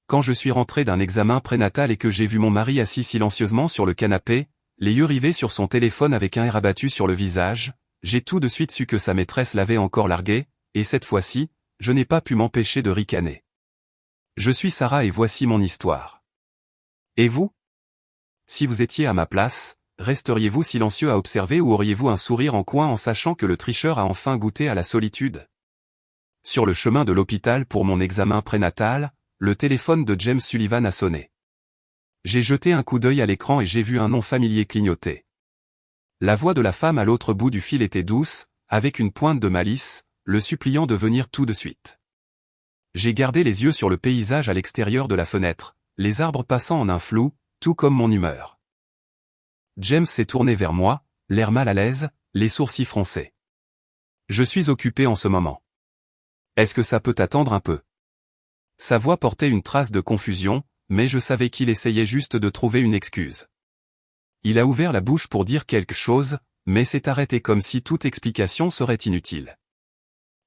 quand je suis rentré d'un examen prénatal et que j'ai vu mon mari assis silencieusement sur le canapé, les yeux rivés sur son téléphone avec un air abattu sur le visage, j'ai tout de suite su que sa maîtresse l'avait encore largué, et cette fois-ci, je n'ai pas pu m'empêcher de ricaner. Je suis Sarah et voici mon histoire. Et vous? Si vous étiez à ma place, resteriez-vous silencieux à observer ou auriez-vous un sourire en coin en sachant que le tricheur a enfin goûté à la solitude? Sur le chemin de l'hôpital pour mon examen prénatal, le téléphone de James Sullivan a sonné. J'ai jeté un coup d'œil à l'écran et j'ai vu un nom familier clignoter. La voix de la femme à l'autre bout du fil était douce, avec une pointe de malice, le suppliant de venir tout de suite. J'ai gardé les yeux sur le paysage à l'extérieur de la fenêtre, les arbres passant en un flou, tout comme mon humeur. James s'est tourné vers moi, l'air mal à l'aise, les sourcils froncés. Je suis occupé en ce moment. Est-ce que ça peut attendre un peu? Sa voix portait une trace de confusion, mais je savais qu'il essayait juste de trouver une excuse. Il a ouvert la bouche pour dire quelque chose, mais s'est arrêté comme si toute explication serait inutile.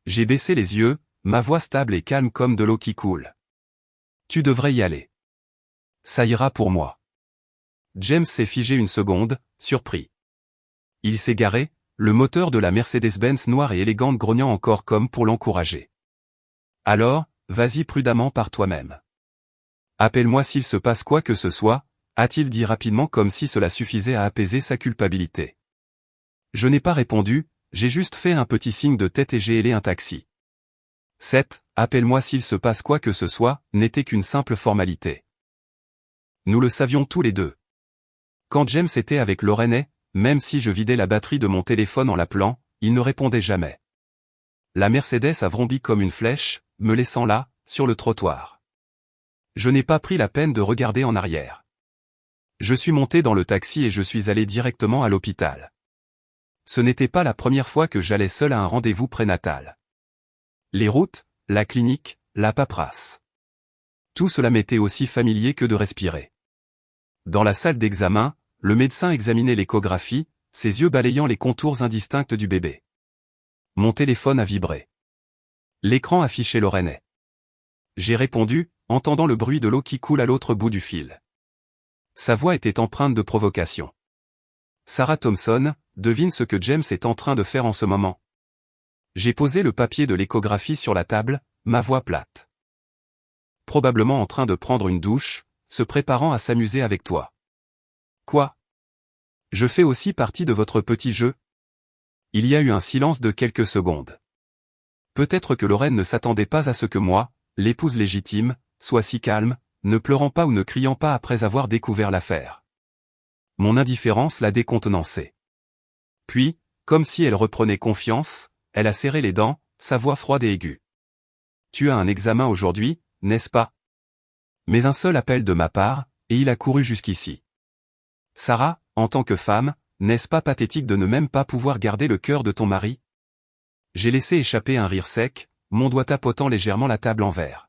J'ai baissé les yeux, ma voix stable et calme comme de l'eau qui coule. Tu devrais y aller. Ça ira pour moi. James s'est figé une seconde, surpris. Il s'est garé, le moteur de la Mercedes-Benz noire et élégante grognant encore comme pour l'encourager. Alors, vas-y prudemment par toi-même. Appelle-moi s'il se passe quoi que ce soit, a-t-il dit rapidement comme si cela suffisait à apaiser sa culpabilité. Je n'ai pas répondu, j'ai juste fait un petit signe de tête et j'ai hélé un taxi. 7. Appelle-moi s'il se passe quoi que ce soit, n'était qu'une simple formalité. Nous le savions tous les deux. Quand James était avec Lorraine, même si je vidais la batterie de mon téléphone en l'appelant, il ne répondait jamais. La Mercedes a vrombi comme une flèche, me laissant là, sur le trottoir. Je n'ai pas pris la peine de regarder en arrière. Je suis monté dans le taxi et je suis allé directement à l'hôpital. Ce n'était pas la première fois que j'allais seul à un rendez-vous prénatal. Les routes, la clinique, la paperasse. Tout cela m'était aussi familier que de respirer. Dans la salle d'examen, le médecin examinait l'échographie, ses yeux balayant les contours indistincts du bébé. Mon téléphone a vibré. L'écran affichait Lorraine. J'ai répondu, entendant le bruit de l'eau qui coule à l'autre bout du fil. Sa voix était empreinte de provocation. Sarah Thompson, devine ce que James est en train de faire en ce moment. J'ai posé le papier de l'échographie sur la table, ma voix plate. Probablement en train de prendre une douche, se préparant à s'amuser avec toi. Quoi? Je fais aussi partie de votre petit jeu? Il y a eu un silence de quelques secondes. Peut-être que Lorraine ne s'attendait pas à ce que moi, l'épouse légitime, soit si calme, ne pleurant pas ou ne criant pas après avoir découvert l'affaire. Mon indifférence l'a décontenancée. Puis, comme si elle reprenait confiance, elle a serré les dents, sa voix froide et aiguë. Tu as un examen aujourd'hui, n'est-ce pas? Mais un seul appel de ma part, et il a couru jusqu'ici. Sarah, en tant que femme, n'est-ce pas pathétique de ne même pas pouvoir garder le cœur de ton mari? J'ai laissé échapper un rire sec, mon doigt tapotant légèrement la table en verre.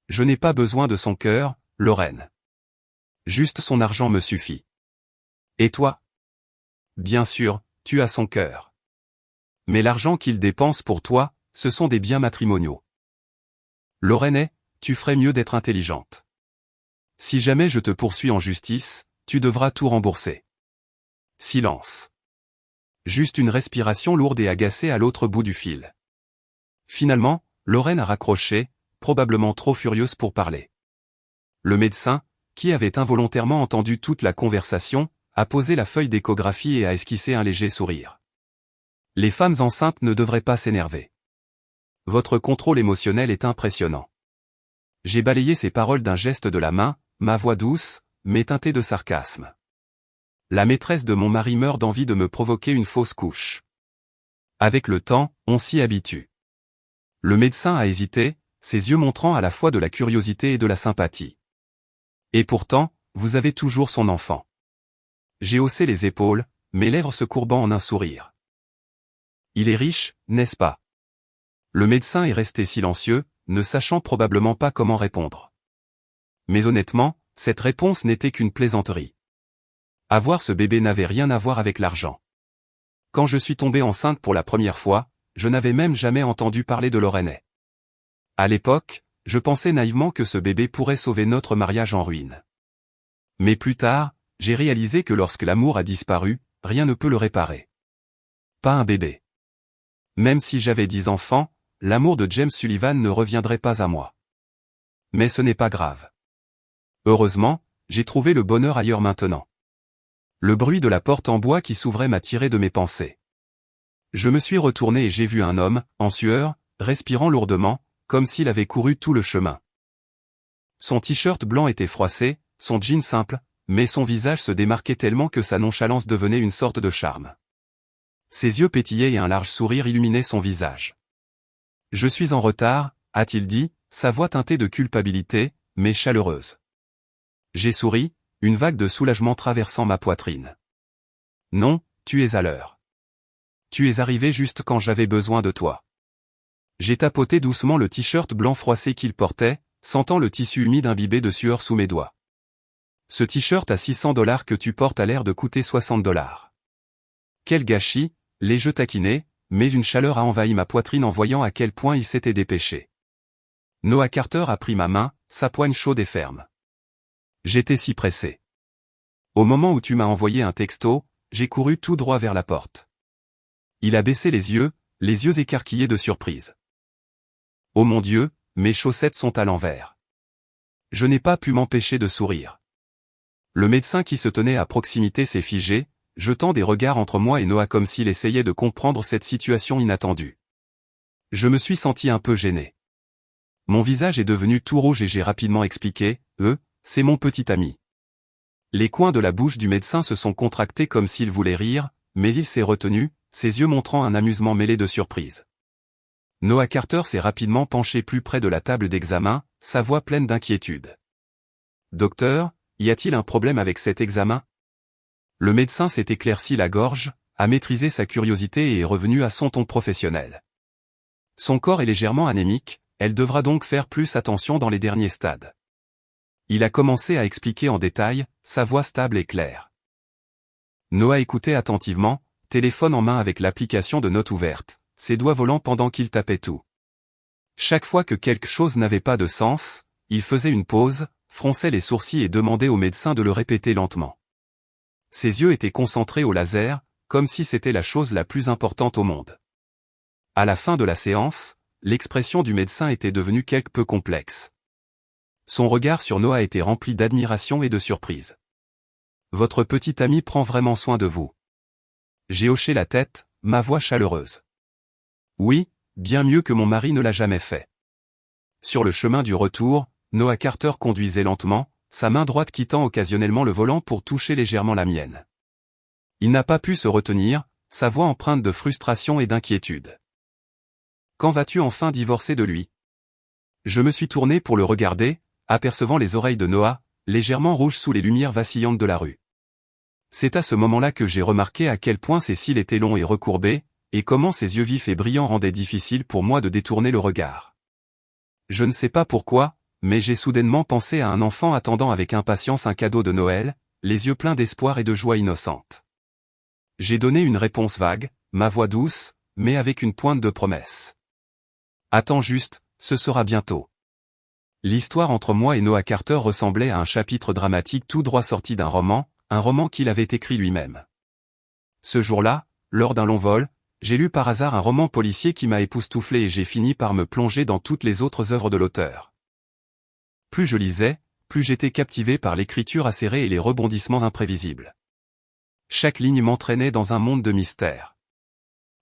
Je n'ai pas besoin de son cœur, Lorraine. Juste son argent me suffit. Et toi? Bien sûr, tu as son cœur. Mais l'argent qu'il dépense pour toi, ce sont des biens matrimoniaux. Lorraine, tu ferais mieux d'être intelligente. Si jamais je te poursuis en justice, tu devras tout rembourser. Silence. Juste une respiration lourde et agacée à l'autre bout du fil. Finalement, Lorraine a raccroché, probablement trop furieuse pour parler. Le médecin, qui avait involontairement entendu toute la conversation, a posé la feuille d'échographie et a esquissé un léger sourire. Les femmes enceintes ne devraient pas s'énerver. Votre contrôle émotionnel est impressionnant. J'ai balayé ces paroles d'un geste de la main, ma voix douce, mais teintée de sarcasme. La maîtresse de mon mari meurt d'envie de me provoquer une fausse couche. Avec le temps, on s'y habitue. Le médecin a hésité, ses yeux montrant à la fois de la curiosité et de la sympathie. Et pourtant, vous avez toujours son enfant. J'ai haussé les épaules, mes lèvres se courbant en un sourire. Il est riche, n'est-ce pas? Le médecin est resté silencieux, ne sachant probablement pas comment répondre. Mais honnêtement, cette réponse n'était qu'une plaisanterie. Avoir ce bébé n'avait rien à voir avec l'argent. Quand je suis tombée enceinte pour la première fois, je n'avais même jamais entendu parler de Lorraine. À l'époque, je pensais naïvement que ce bébé pourrait sauver notre mariage en ruine. Mais plus tard, j'ai réalisé que lorsque l'amour a disparu, rien ne peut le réparer. Pas un bébé. Même si j'avais 10 enfants, l'amour de James Sullivan ne reviendrait pas à moi. Mais ce n'est pas grave. Heureusement, j'ai trouvé le bonheur ailleurs maintenant. Le bruit de la porte en bois qui s'ouvrait m'a tiré de mes pensées. Je me suis retourné et j'ai vu un homme, en sueur, respirant lourdement, comme s'il avait couru tout le chemin. Son t-shirt blanc était froissé, son jean simple, mais son visage se démarquait tellement que sa nonchalance devenait une sorte de charme. Ses yeux pétillaient et un large sourire illuminait son visage. « Je suis en retard », a-t-il dit, sa voix teintée de culpabilité, mais chaleureuse. J'ai souri, une vague de soulagement traversant ma poitrine. « Non, tu es à l'heure. Tu es arrivé juste quand j'avais besoin de toi. » J'ai tapoté doucement le t-shirt blanc froissé qu'il portait, sentant le tissu humide imbibé de sueur sous mes doigts. Ce t-shirt à $600 que tu portes a l'air de coûter $60. Quel gâchis, l'ai-je taquiné, mais une chaleur a envahi ma poitrine en voyant à quel point il s'était dépêché. Noah Carter a pris ma main, sa poigne chaude et ferme. J'étais si pressé. Au moment où tu m'as envoyé un texto, j'ai couru tout droit vers la porte. Il a baissé les yeux écarquillés de surprise. Oh mon Dieu, mes chaussettes sont à l'envers. Je n'ai pas pu m'empêcher de sourire. Le médecin qui se tenait à proximité s'est figé, jetant des regards entre moi et Noah comme s'il essayait de comprendre cette situation inattendue. Je me suis senti un peu gêné. Mon visage est devenu tout rouge et j'ai rapidement expliqué, c'est mon petit ami. Les coins de la bouche du médecin se sont contractés comme s'il voulait rire, mais il s'est retenu, ses yeux montrant un amusement mêlé de surprise. Noah Carter s'est rapidement penché plus près de la table d'examen, sa voix pleine d'inquiétude. « Docteur, y a-t-il un problème avec cet examen ?» Le médecin s'est éclairci la gorge, a maîtrisé sa curiosité et est revenu à son ton professionnel. Son corps est légèrement anémique, elle devra donc faire plus attention dans les derniers stades. Il a commencé à expliquer en détail, sa voix stable et claire. Noah écoutait attentivement, téléphone en main avec l'application de notes ouverte, ses doigts volant pendant qu'il tapait tout. Chaque fois que quelque chose n'avait pas de sens, il faisait une pause, fronçait les sourcils et demandait au médecin de le répéter lentement. Ses yeux étaient concentrés au laser, comme si c'était la chose la plus importante au monde. À la fin de la séance, l'expression du médecin était devenue quelque peu complexe. Son regard sur Noah était rempli d'admiration et de surprise. « Votre petit ami prend vraiment soin de vous. » J'ai hoché la tête, ma voix chaleureuse. « Oui, bien mieux que mon mari ne l'a jamais fait. » Sur le chemin du retour, Noah Carter conduisait lentement, sa main droite quittant occasionnellement le volant pour toucher légèrement la mienne. Il n'a pas pu se retenir, sa voix empreinte de frustration et d'inquiétude. « Quand vas-tu enfin divorcer de lui ?» Je me suis tourné pour le regarder, apercevant les oreilles de Noah, légèrement rouges sous les lumières vacillantes de la rue. C'est à ce moment-là que j'ai remarqué à quel point ses cils étaient longs et recourbés, et comment ses yeux vifs et brillants rendaient difficile pour moi de détourner le regard. Je ne sais pas pourquoi, mais j'ai soudainement pensé à un enfant attendant avec impatience un cadeau de Noël, les yeux pleins d'espoir et de joie innocente. J'ai donné une réponse vague, ma voix douce, mais avec une pointe de promesse. Attends juste, ce sera bientôt. L'histoire entre moi et Noah Carter ressemblait à un chapitre dramatique tout droit sorti d'un roman, un roman qu'il avait écrit lui-même. Ce jour-là, lors d'un long vol, j'ai lu par hasard un roman policier qui m'a époustouflé et j'ai fini par me plonger dans toutes les autres œuvres de l'auteur. Plus je lisais, plus j'étais captivé par l'écriture acérée et les rebondissements imprévisibles. Chaque ligne m'entraînait dans un monde de mystère.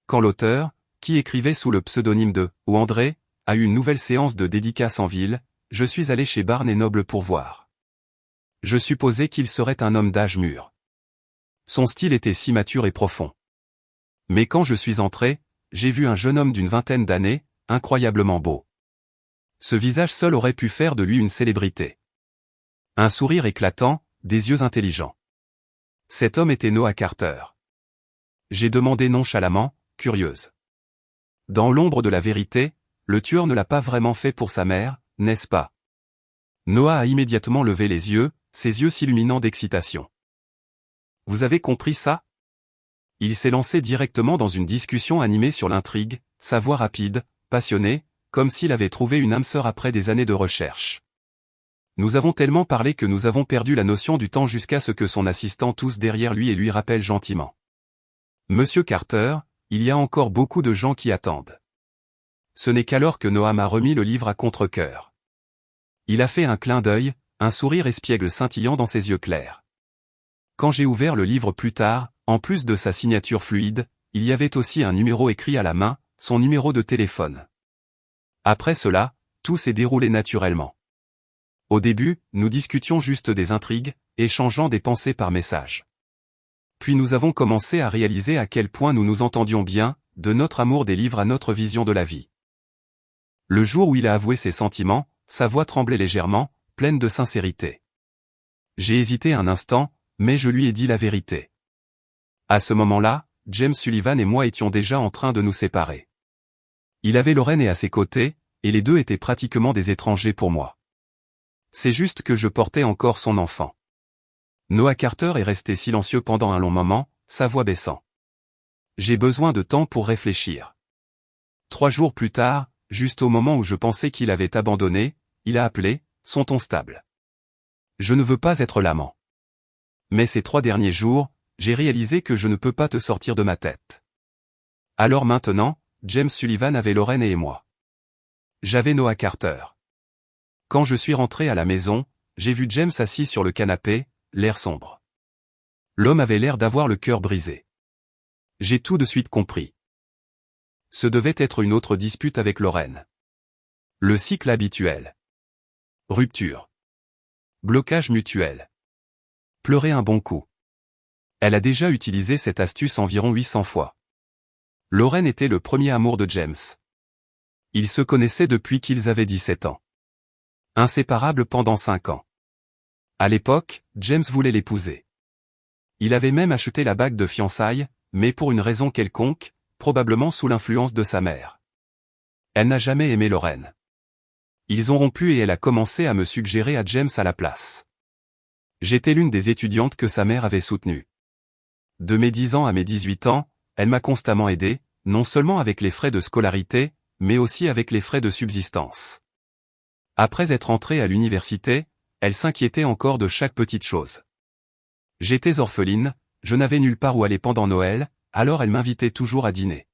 Quand l'auteur, qui écrivait sous le pseudonyme de « ou André », a eu une nouvelle séance de dédicace en ville, je suis allé chez Barnes & Noble pour voir. Je supposais qu'il serait un homme d'âge mûr. Son style était si mature et profond. Mais quand je suis entré, j'ai vu un jeune homme d'une vingtaine d'années, incroyablement beau. Ce visage seul aurait pu faire de lui une célébrité. Un sourire éclatant, des yeux intelligents. Cet homme était Noah Carter. J'ai demandé nonchalamment, curieuse. Dans l'ombre de la vérité, le tueur ne l'a pas vraiment fait pour sa mère, n'est-ce pas? Noah a immédiatement levé les yeux, ses yeux s'illuminant d'excitation. Vous avez compris ça? Il s'est lancé directement dans une discussion animée sur l'intrigue, sa voix rapide, passionnée, comme s'il avait trouvé une âme sœur après des années de recherche. Nous avons tellement parlé que nous avons perdu la notion du temps jusqu'à ce que son assistant tousse derrière lui et lui rappelle gentiment. Monsieur Carter, il y a encore beaucoup de gens qui attendent. Ce n'est qu'alors que Noah m'a remis le livre à contre-cœur. Il a fait un clin d'œil, un sourire espiègle scintillant dans ses yeux clairs. Quand j'ai ouvert le livre plus tard, en plus de sa signature fluide, il y avait aussi un numéro écrit à la main, son numéro de téléphone. Après cela, tout s'est déroulé naturellement. Au début, nous discutions juste des intrigues, échangeant des pensées par message. Puis nous avons commencé à réaliser à quel point nous nous entendions bien, de notre amour des livres à notre vision de la vie. Le jour où il a avoué ses sentiments, sa voix tremblait légèrement, pleine de sincérité. J'ai hésité un instant, mais je lui ai dit la vérité. À ce moment-là, James Sullivan et moi étions déjà en train de nous séparer. Il avait Lorraine à ses côtés, et les deux étaient pratiquement des étrangers pour moi. C'est juste que je portais encore son enfant. Noah Carter est resté silencieux pendant un long moment, sa voix baissant. J'ai besoin de temps pour réfléchir. 3 jours plus tard, juste au moment où je pensais qu'il avait abandonné, il a appelé, son ton stable. Je ne veux pas être l'amant. Mais ces 3 derniers jours, j'ai réalisé que je ne peux pas te sortir de ma tête. Alors maintenant, James Sullivan avait Lorraine et moi. J'avais Noah Carter. Quand je suis rentré à la maison, j'ai vu James assis sur le canapé, l'air sombre. L'homme avait l'air d'avoir le cœur brisé. J'ai tout de suite compris. Ce devait être une autre dispute avec Lorraine. Le cycle habituel. Rupture. Blocage mutuel. Pleurer un bon coup. Elle a déjà utilisé cette astuce environ 800 fois. Lorraine était le premier amour de James. Ils se connaissaient depuis qu'ils avaient 17 ans. Inséparables pendant 5 ans. À l'époque, James voulait l'épouser. Il avait même acheté la bague de fiançailles, mais pour une raison quelconque, probablement sous l'influence de sa mère. Elle n'a jamais aimé Lorraine. Ils ont rompu et elle a commencé à me suggérer à James à la place. J'étais l'une des étudiantes que sa mère avait soutenues. De mes 10 ans à mes 18 ans, elle m'a constamment aidé, non seulement avec les frais de scolarité, mais aussi avec les frais de subsistance. Après être entrée à l'université, elle s'inquiétait encore de chaque petite chose. J'étais orpheline, je n'avais nulle part où aller pendant Noël, alors elle m'invitait toujours à dîner.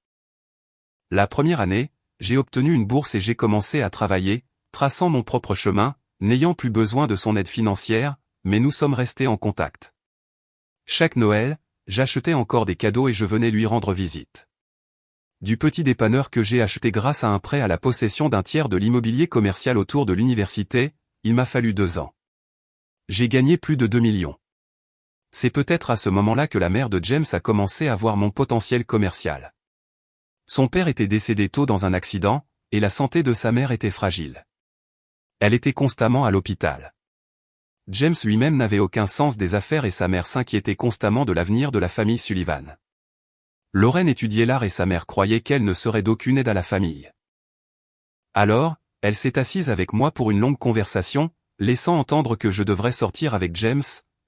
La première année, j'ai obtenu une bourse et j'ai commencé à travailler, traçant mon propre chemin, n'ayant plus besoin de son aide financière, mais nous sommes restés en contact. Chaque Noël, j'achetais encore des cadeaux et je venais lui rendre visite. Du petit dépanneur que j'ai acheté grâce à un prêt à la possession d'un tiers de l'immobilier commercial autour de l'université, il m'a fallu 2 ans. J'ai gagné plus de 2 millions. C'est peut-être à ce moment-là que la mère de James a commencé à voir mon potentiel commercial. Son père était décédé tôt dans un accident, et la santé de sa mère était fragile. Elle était constamment à l'hôpital. James lui-même n'avait aucun sens des affaires et sa mère s'inquiétait constamment de l'avenir de la famille Sullivan. Lorraine étudiait l'art et sa mère croyait qu'elle ne serait d'aucune aide à la famille. Alors, elle s'est assise avec moi pour une longue conversation, laissant entendre que je devrais sortir avec James,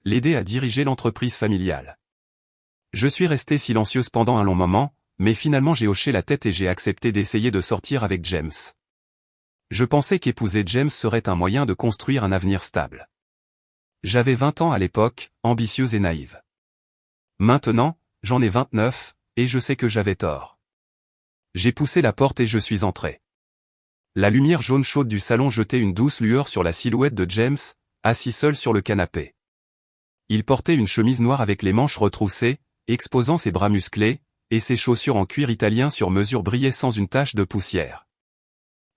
l'aider à diriger l'entreprise familiale. Je suis restée silencieuse pendant un long moment, mais finalement j'ai hoché la tête et j'ai accepté d'essayer de sortir avec James. Je pensais qu'épouser James serait un moyen de construire un avenir stable. J'avais 20 ans à l'époque, ambitieuse et naïve. Maintenant, j'en ai 29, et je sais que j'avais tort. J'ai poussé la porte et je suis entré. La lumière jaune chaude du salon jetait une douce lueur sur la silhouette de James, assis seul sur le canapé. Il portait une chemise noire avec les manches retroussées, exposant ses bras musclés, et ses chaussures en cuir italien sur mesure brillaient sans une tache de poussière.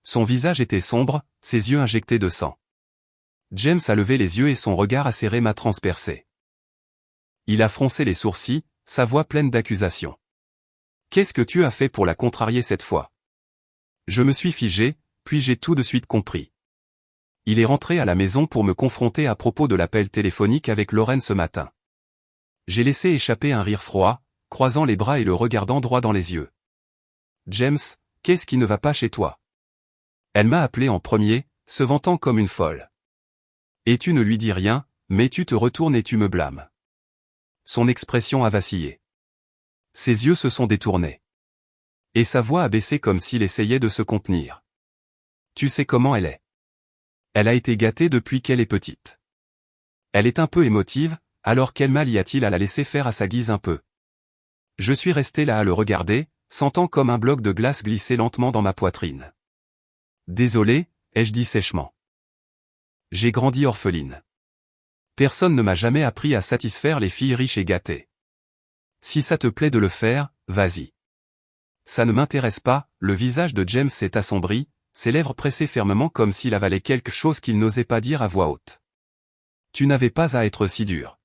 Son visage était sombre, ses yeux injectés de sang. James a levé les yeux et son regard acéré m'a transpercé. Il a froncé les sourcils, sa voix pleine d'accusation. « Qu'est-ce que tu as fait pour la contrarier cette fois ?» Je me suis figé, puis j'ai tout de suite compris. Il est rentré à la maison pour me confronter à propos de l'appel téléphonique avec Lorraine ce matin. J'ai laissé échapper un rire froid, croisant les bras et le regardant droit dans les yeux. « James, qu'est-ce qui ne va pas chez toi ?» Elle m'a appelé en premier, se vantant comme une folle. « Et tu ne lui dis rien, mais tu te retournes et tu me blâmes. » Son expression a vacillé. Ses yeux se sont détournés. Et sa voix a baissé comme s'il essayait de se contenir. Tu sais comment elle est. Elle a été gâtée depuis qu'elle est petite. Elle est un peu émotive, alors quel mal y a-t-il à la laisser faire à sa guise un peu? Je suis resté là à le regarder, sentant comme un bloc de glace glisser lentement dans ma poitrine. Désolé, ai-je dit sèchement. J'ai grandi orpheline. Personne ne m'a jamais appris à satisfaire les filles riches et gâtées. Si ça te plaît de le faire, vas-y. Ça ne m'intéresse pas, le visage de James s'est assombri, ses lèvres pressées fermement comme s'il avalait quelque chose qu'il n'osait pas dire à voix haute. Tu n'avais pas à être si dur.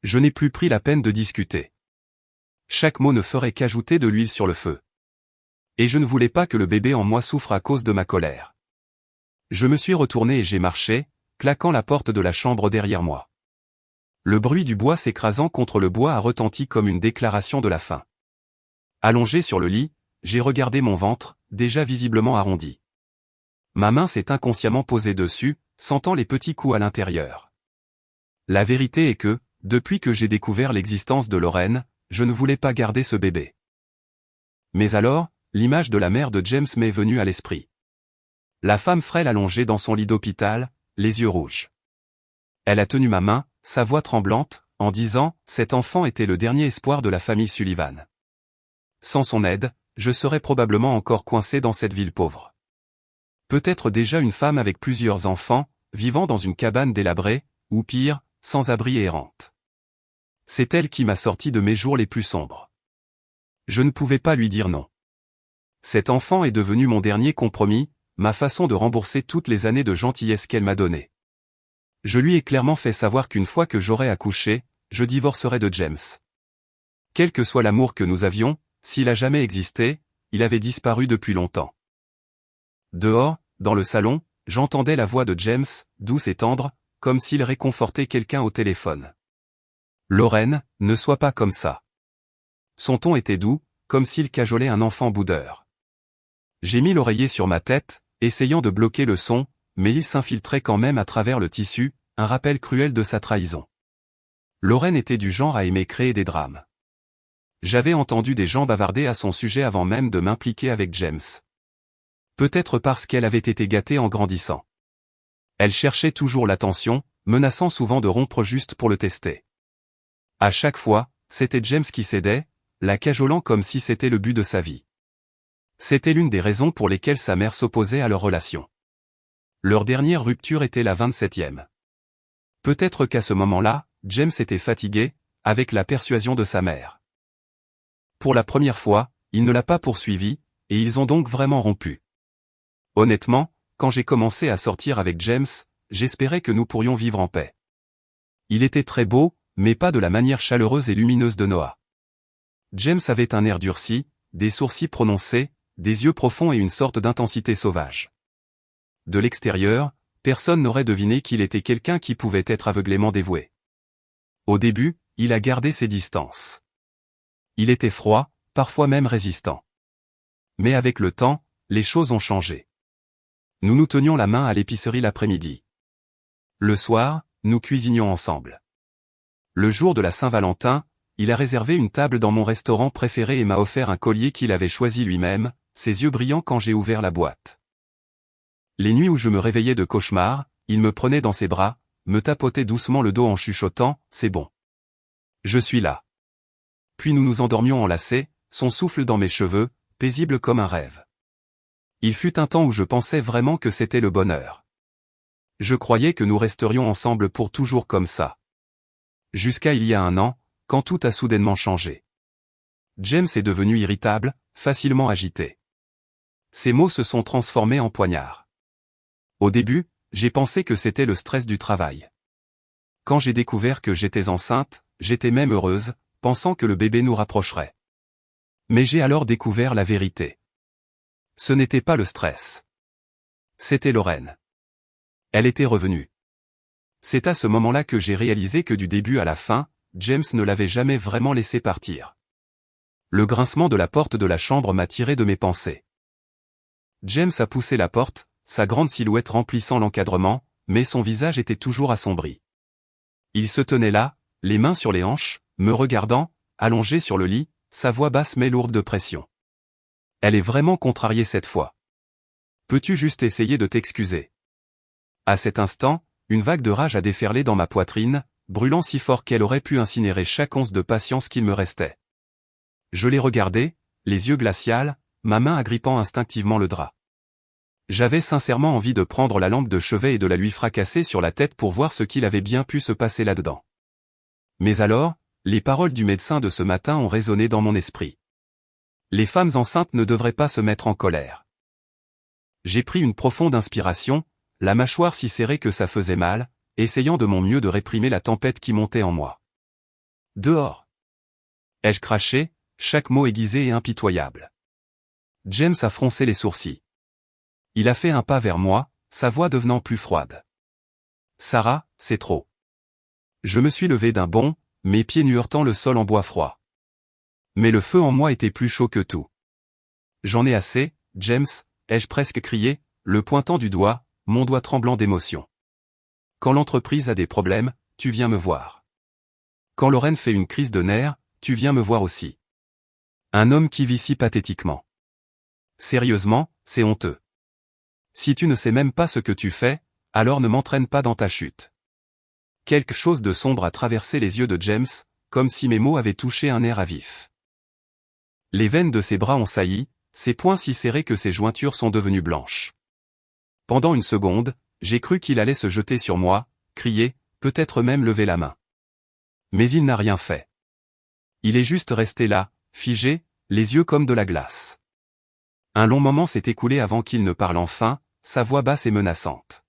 Je n'ai plus pris la peine de discuter. Chaque mot ne ferait qu'ajouter de l'huile sur le feu. Et je ne voulais pas que le bébé en moi souffre à cause de ma colère. Je me suis retourné et j'ai marché, claquant la porte de la chambre derrière moi. Le bruit du bois s'écrasant contre le bois a retenti comme une déclaration de la fin. Allongé sur le lit, j'ai regardé mon ventre, déjà visiblement arrondi. Ma main s'est inconsciemment posée dessus, sentant les petits coups à l'intérieur. La vérité est que, depuis que j'ai découvert l'existence de Lorraine, je ne voulais pas garder ce bébé. Mais alors, l'image de la mère de James m'est venue à l'esprit. La femme frêle allongée dans son lit d'hôpital, les yeux rouges. Elle a tenu ma main, sa voix tremblante, en disant « Cet enfant était le dernier espoir de la famille Sullivan. Sans son aide, je serais probablement encore coincé dans cette ville pauvre. Peut-être déjà une femme avec plusieurs enfants, vivant dans une cabane délabrée, ou pire, sans abri et errante. C'est elle qui m'a sorti de mes jours les plus sombres. Je ne pouvais pas lui dire non. Cet enfant est devenu mon dernier compromis, ma façon de rembourser toutes les années de gentillesse qu'elle m'a données. Je lui ai clairement fait savoir qu'une fois que j'aurais accouché, je divorcerais de James. Quel que soit l'amour que nous avions, s'il a jamais existé, il avait disparu depuis longtemps. Dehors, dans le salon, j'entendais la voix de James, douce et tendre, comme s'il réconfortait quelqu'un au téléphone. Lorraine, ne sois pas comme ça. Son ton était doux, comme s'il cajolait un enfant boudeur. J'ai mis l'oreiller sur ma tête, essayant de bloquer le son, mais il s'infiltrait quand même à travers le tissu, un rappel cruel de sa trahison. Lorraine était du genre à aimer créer des drames. J'avais entendu des gens bavarder à son sujet avant même de m'impliquer avec James. Peut-être parce qu'elle avait été gâtée en grandissant. Elle cherchait toujours l'attention, menaçant souvent de rompre juste pour le tester. À chaque fois, c'était James qui cédait, la cajolant comme si c'était le but de sa vie. C'était l'une des raisons pour lesquelles sa mère s'opposait à leur relation. Leur dernière rupture était la 27e. Peut-être qu'à ce moment-là, James était fatigué, avec la persuasion de sa mère. Pour la première fois, il ne l'a pas poursuivi, et ils ont donc vraiment rompu. Honnêtement, quand j'ai commencé à sortir avec James, j'espérais que nous pourrions vivre en paix. Il était très beau, mais pas de la manière chaleureuse et lumineuse de Noah. James avait un air durci, des sourcils prononcés, des yeux profonds et une sorte d'intensité sauvage. De l'extérieur, personne n'aurait deviné qu'il était quelqu'un qui pouvait être aveuglément dévoué. Au début, il a gardé ses distances. Il était froid, parfois même résistant. Mais avec le temps, les choses ont changé. Nous nous tenions la main à l'épicerie l'après-midi. Le soir, nous cuisinions ensemble. Le jour de la Saint-Valentin, il a réservé une table dans mon restaurant préféré et m'a offert un collier qu'il avait choisi lui-même, ses yeux brillants quand j'ai ouvert la boîte. Les nuits où je me réveillais de cauchemars, il me prenait dans ses bras, me tapotait doucement le dos en chuchotant « C'est bon. Je suis là. » Puis nous nous endormions enlacés, son souffle dans mes cheveux, paisible comme un rêve. Il fut un temps où je pensais vraiment que c'était le bonheur. Je croyais que nous resterions ensemble pour toujours comme ça. Jusqu'à il y a un an, quand tout a soudainement changé. James est devenu irritable, facilement agité. Ses mots se sont transformés en poignards. Au début, j'ai pensé que c'était le stress du travail. Quand j'ai découvert que j'étais enceinte, j'étais même heureuse, pensant que le bébé nous rapprocherait. Mais j'ai alors découvert la vérité. Ce n'était pas le stress. C'était Lorraine. Elle était revenue. C'est à ce moment-là que j'ai réalisé que du début à la fin, James ne l'avait jamais vraiment laissé partir. Le grincement de la porte de la chambre m'a tiré de mes pensées. James a poussé la porte, sa grande silhouette remplissant l'encadrement, mais son visage était toujours assombri. Il se tenait là, les mains sur les hanches, me regardant, allongé sur le lit, sa voix basse mais lourde de pression. Elle est vraiment contrariée cette fois. Peux-tu juste essayer de t'excuser? À cet instant, une vague de rage a déferlé dans ma poitrine, brûlant si fort qu'elle aurait pu incinérer chaque once de patience qu'il me restait. Je l'ai regardé, les yeux glacials, ma main agrippant instinctivement le drap. J'avais sincèrement envie de prendre la lampe de chevet et de la lui fracasser sur la tête pour voir ce qu'il avait bien pu se passer là-dedans. Mais alors, les paroles du médecin de ce matin ont résonné dans mon esprit. Les femmes enceintes ne devraient pas se mettre en colère. J'ai pris une profonde inspiration, la mâchoire si serrée que ça faisait mal, essayant de mon mieux de réprimer la tempête qui montait en moi. Dehors! Ai-je craché, chaque mot aiguisé et impitoyable. James a froncé les sourcils. Il a fait un pas vers moi, sa voix devenant plus froide. Sarah, c'est trop. Je me suis levé d'un bond, mes pieds nu heurtant le sol en bois froid. Mais le feu en moi était plus chaud que tout. J'en ai assez, James, ai-je presque crié, le pointant du doigt, mon doigt tremblant d'émotion. Quand l'entreprise a des problèmes, tu viens me voir. Quand Lorraine fait une crise de nerfs, tu viens me voir aussi. Un homme qui vit si pathétiquement. Sérieusement, c'est honteux. Si tu ne sais même pas ce que tu fais, alors ne m'entraîne pas dans ta chute. Quelque chose de sombre a traversé les yeux de James, comme si mes mots avaient touché un nerf à vif. Les veines de ses bras ont sailli, ses poings si serrés que ses jointures sont devenues blanches. Pendant une seconde, j'ai cru qu'il allait se jeter sur moi, crier, peut-être même lever la main. Mais il n'a rien fait. Il est juste resté là, figé, les yeux comme de la glace. Un long moment s'est écoulé avant qu'il ne parle enfin, sa voix basse et menaçante.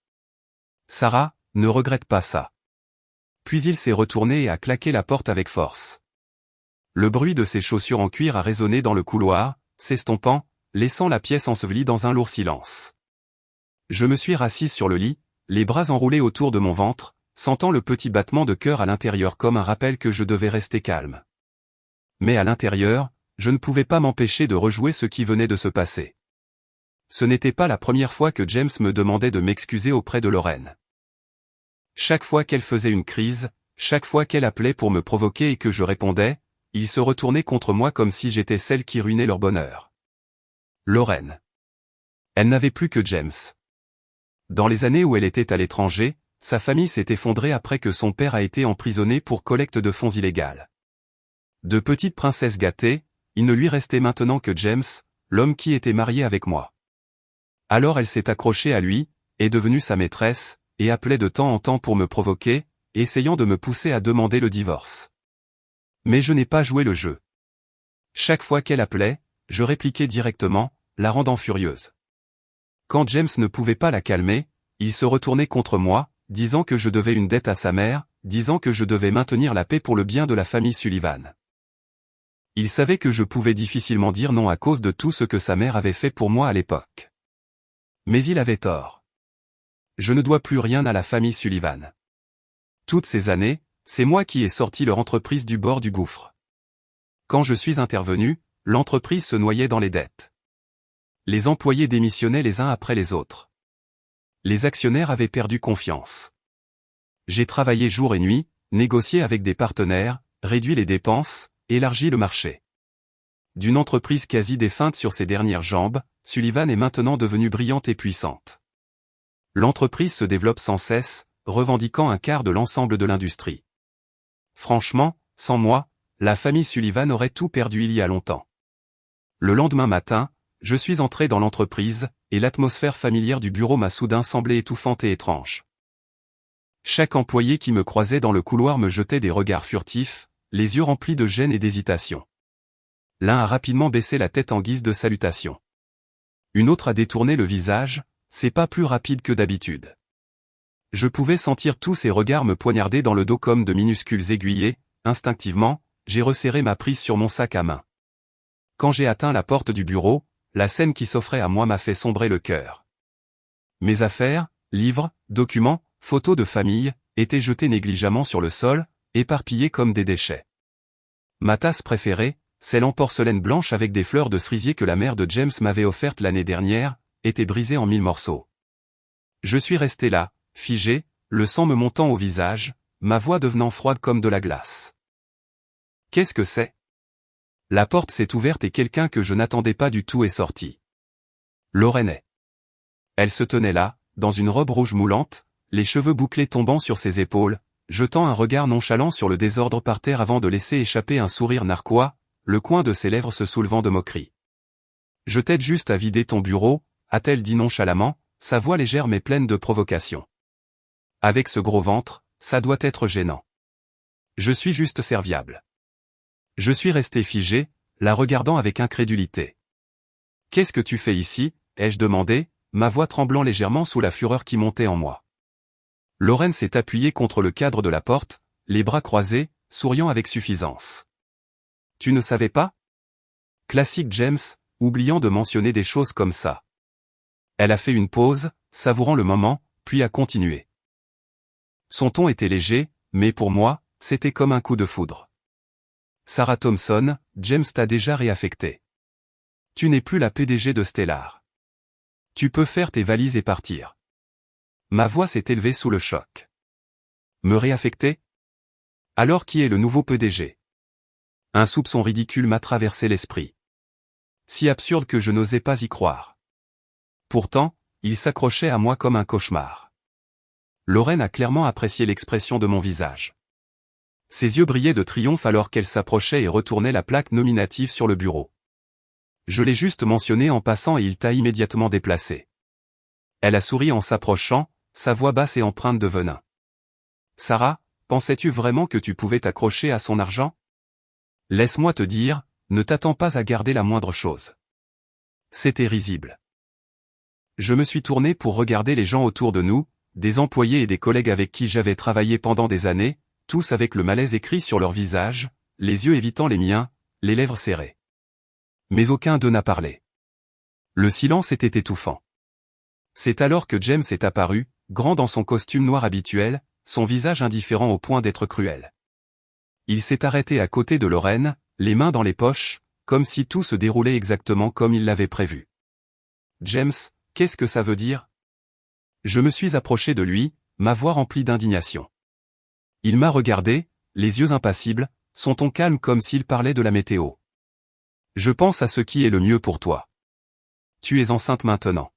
Sarah, ne regrette pas ça. Puis il s'est retourné et a claqué la porte avec force. Le bruit de ses chaussures en cuir a résonné dans le couloir, s'estompant, laissant la pièce ensevelie dans un lourd silence. Je me suis rassise sur le lit, les bras enroulés autour de mon ventre, sentant le petit battement de cœur à l'intérieur comme un rappel que je devais rester calme. Mais à l'intérieur, je ne pouvais pas m'empêcher de rejouer ce qui venait de se passer. Ce n'était pas la première fois que James me demandait de m'excuser auprès de Lorraine. Chaque fois qu'elle faisait une crise, chaque fois qu'elle appelait pour me provoquer et que je répondais, il se retournait contre moi comme si j'étais celle qui ruinait leur bonheur. Lorraine. Elle n'avait plus que James. Dans les années où elle était à l'étranger, sa famille s'est effondrée après que son père a été emprisonné pour collecte de fonds illégale. De petite princesse gâtée, il ne lui restait maintenant que James, l'homme qui était marié avec moi. Alors elle s'est accrochée à lui, est devenue sa maîtresse, et appelait de temps en temps pour me provoquer, essayant de me pousser à demander le divorce. Mais je n'ai pas joué le jeu. Chaque fois qu'elle appelait, je répliquais directement, la rendant furieuse. Quand James ne pouvait pas la calmer, il se retournait contre moi, disant que je devais une dette à sa mère, disant que je devais maintenir la paix pour le bien de la famille Sullivan. Il savait que je pouvais difficilement dire non à cause de tout ce que sa mère avait fait pour moi à l'époque. Mais il avait tort. Je ne dois plus rien à la famille Sullivan. Toutes ces années, c'est moi qui ai sorti leur entreprise du bord du gouffre. Quand je suis intervenu, l'entreprise se noyait dans les dettes. Les employés démissionnaient les uns après les autres. Les actionnaires avaient perdu confiance. J'ai travaillé jour et nuit, négocié avec des partenaires, réduit les dépenses, élargi le marché. D'une entreprise quasi défunte sur ses dernières jambes, Sullivan est maintenant devenue brillante et puissante. L'entreprise se développe sans cesse, revendiquant un quart de l'ensemble de l'industrie. Franchement, sans moi, la famille Sullivan aurait tout perdu il y a longtemps. Le lendemain matin, je suis entré dans l'entreprise, et l'atmosphère familière du bureau m'a soudain semblé étouffante et étrange. Chaque employé qui me croisait dans le couloir me jetait des regards furtifs, les yeux remplis de gêne et d'hésitation. L'un a rapidement baissé la tête en guise de salutation. Une autre a détourné le visage, c'est pas plus rapide que d'habitude. Je pouvais sentir tous ces regards me poignarder dans le dos comme de minuscules aiguillets, instinctivement, j'ai resserré ma prise sur mon sac à main. Quand j'ai atteint la porte du bureau, la scène qui s'offrait à moi m'a fait sombrer le cœur. Mes affaires, livres, documents, photos de famille, étaient jetés négligemment sur le sol, éparpillés comme des déchets. Ma tasse préférée, celle en porcelaine blanche avec des fleurs de cerisier que la mère de James m'avait offerte l'année dernière, était brisée en 1000 morceaux. Je suis resté là, figé, le sang me montant au visage, ma voix devenant froide comme de la glace. Qu'est-ce que c'est? La porte s'est ouverte et quelqu'un que je n'attendais pas du tout est sorti. Lorraine. Elle se tenait là, dans une robe rouge moulante, les cheveux bouclés tombant sur ses épaules, jetant un regard nonchalant sur le désordre par terre avant de laisser échapper un sourire narquois, le coin de ses lèvres se soulevant de moquerie. « Je t'aide juste à vider ton bureau », a-t-elle dit nonchalamment, sa voix légère mais pleine de provocation. Avec ce gros ventre, ça doit être gênant. Je suis juste serviable. Je suis resté figé, la regardant avec incrédulité. « Qu'est-ce que tu fais ici ?» ai-je demandé, ma voix tremblant légèrement sous la fureur qui montait en moi. Lorraine s'est appuyée contre le cadre de la porte, les bras croisés, souriant avec suffisance. « Tu ne savais pas ?» Classique James, oubliant de mentionner des choses comme ça. Elle a fait une pause, savourant le moment, puis a continué. Son ton était léger, mais pour moi, c'était comme un coup de foudre. Sarah Thompson, James t'a déjà réaffecté. Tu n'es plus la PDG de Stellar. Tu peux faire tes valises et partir. Ma voix s'est élevée sous le choc. Me réaffecter? Alors qui est le nouveau PDG? Un soupçon ridicule m'a traversé l'esprit. Si absurde que je n'osais pas y croire. Pourtant, il s'accrochait à moi comme un cauchemar. Lorraine a clairement apprécié l'expression de mon visage. Ses yeux brillaient de triomphe alors qu'elle s'approchait et retournait la plaque nominative sur le bureau. Je l'ai juste mentionné en passant et il t'a immédiatement déplacé. Elle a souri en s'approchant, sa voix basse et empreinte de venin. Sarah, pensais-tu vraiment que tu pouvais t'accrocher à son argent? Laisse-moi te dire, ne t'attends pas à garder la moindre chose. C'était risible. Je me suis tourné pour regarder les gens autour de nous, des employés et des collègues avec qui j'avais travaillé pendant des années, tous avec le malaise écrit sur leur visage, les yeux évitant les miens, les lèvres serrées. Mais aucun d'eux n'a parlé. Le silence était étouffant. C'est alors que James est apparu, grand dans son costume noir habituel, son visage indifférent au point d'être cruel. Il s'est arrêté à côté de Lorraine, les mains dans les poches, comme si tout se déroulait exactement comme il l'avait prévu. James, qu'est-ce que ça veut dire? Je me suis approché de lui, ma voix remplie d'indignation. Il m'a regardé, les yeux impassibles, son ton calme comme s'il parlait de la météo. Je pense à ce qui est le mieux pour toi. Tu es enceinte maintenant.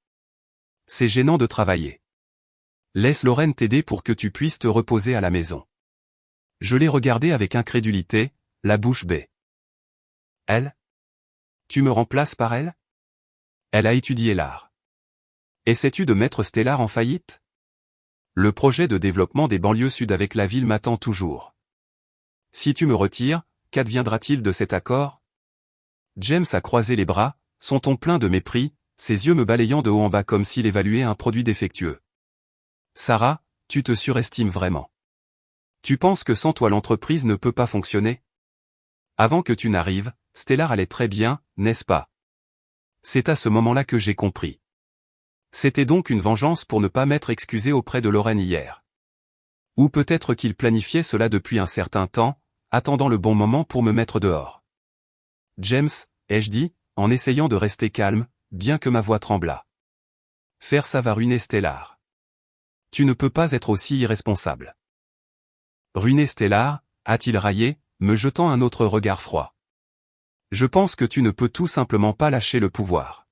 C'est gênant de travailler. Laisse Lorraine t'aider pour que tu puisses te reposer à la maison. Je l'ai regardé avec incrédulité, la bouche bée. Elle? Tu me remplaces par elle? Elle a étudié l'art. Essaies-tu de mettre Stellar en faillite? Le projet de développement des banlieues sud avec la ville m'attend toujours. Si tu me retires, qu'adviendra-t-il de cet accord? James a croisé les bras, son ton plein de mépris, ses yeux me balayant de haut en bas comme s'il évaluait un produit défectueux. Sarah, tu te surestimes vraiment. Tu penses que sans toi l'entreprise ne peut pas fonctionner? Avant que tu n'arrives, Stellar allait très bien, n'est-ce pas? C'est à ce moment-là que j'ai compris. C'était donc une vengeance pour ne pas m'être excusé auprès de Lorraine hier. Ou peut-être qu'il planifiait cela depuis un certain temps, attendant le bon moment pour me mettre dehors. James, ai-je dit, en essayant de rester calme, bien que ma voix tremblât. Faire ça va ruiner Stellar. Tu ne peux pas être aussi irresponsable. Ruiner Stellar, a-t-il raillé, me jetant un autre regard froid. Je pense que tu ne peux tout simplement pas lâcher le pouvoir.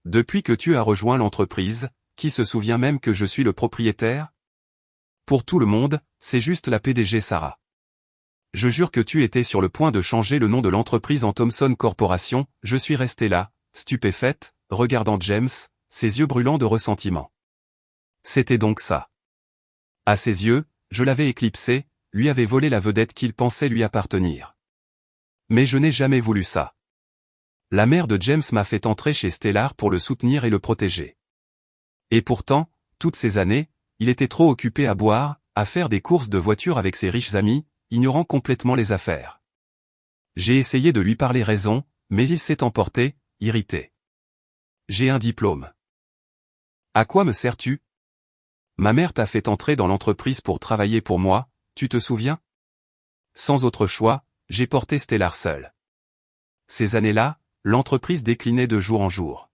Depuis que tu as rejoint l'entreprise, qui se souvient même que je suis le propriétaire? Pour tout le monde, c'est juste la PDG Sarah. Je jure que tu étais sur le point de changer le nom de l'entreprise en Thomson Corporation, je suis resté là, stupéfaite, regardant James, ses yeux brûlants de ressentiment. C'était donc ça. À ses yeux, je l'avais éclipsé, lui avais volé la vedette qu'il pensait lui appartenir. Mais je n'ai jamais voulu ça. La mère de James m'a fait entrer chez Stellar pour le soutenir et le protéger. Et pourtant, toutes ces années, il était trop occupé à boire, à faire des courses de voiture avec ses riches amis, ignorant complètement les affaires. J'ai essayé de lui parler raison, mais il s'est emporté, irrité. J'ai un diplôme. À quoi me sers-tu? Ma mère t'a fait entrer dans l'entreprise pour travailler pour moi, tu te souviens? Sans autre choix, j'ai porté Stellar seul. Ces années-là, l'entreprise déclinait de jour en jour.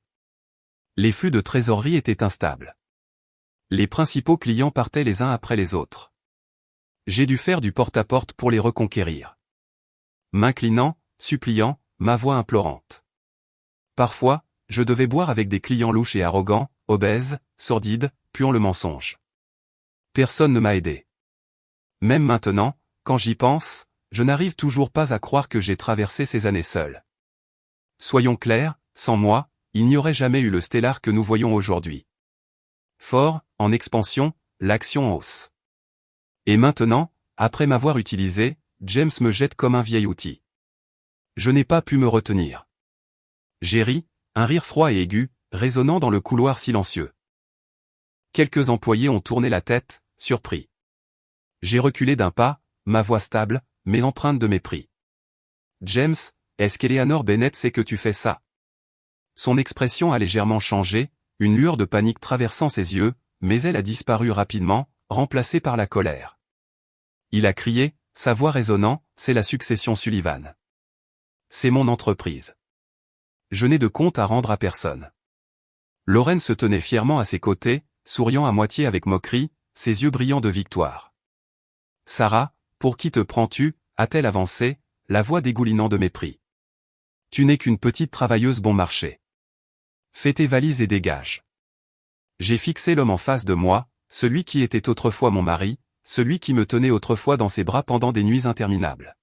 Les flux de trésorerie étaient instables. Les principaux clients partaient les uns après les autres. J'ai dû faire du porte-à-porte pour les reconquérir. M'inclinant, suppliant, ma voix implorante. Parfois, je devais boire avec des clients louches et arrogants, obèse, sordide, puant le mensonge. Personne ne m'a aidé. Même maintenant, quand j'y pense, je n'arrive toujours pas à croire que j'ai traversé ces années seul. Soyons clairs, sans moi, il n'y aurait jamais eu le Stellar que nous voyons aujourd'hui. Fort, en expansion, l'action en hausse. Et maintenant, après m'avoir utilisé, James me jette comme un vieil outil. Je n'ai pas pu me retenir. J'ai ri, un rire froid et aigu, résonnant dans le couloir silencieux. Quelques employés ont tourné la tête, surpris. J'ai reculé d'un pas, ma voix stable, mais empreinte de mépris. James, est-ce qu'Eleanor Bennett sait que tu fais ça? Son expression a légèrement changé, une lueur de panique traversant ses yeux, mais elle a disparu rapidement, remplacée par la colère. Il a crié, sa voix résonnant, c'est la succession Sullivan. C'est mon entreprise. Je n'ai de compte à rendre à personne. Lorraine se tenait fièrement à ses côtés, souriant à moitié avec moquerie, ses yeux brillants de victoire. Sarah, pour qui te prends-tu, a-t-elle avancé, la voix dégoulinant de mépris. Tu n'es qu'une petite travailleuse bon marché. Fais tes valises et dégage. J'ai fixé l'homme en face de moi, celui qui était autrefois mon mari, celui qui me tenait autrefois dans ses bras pendant des nuits interminables.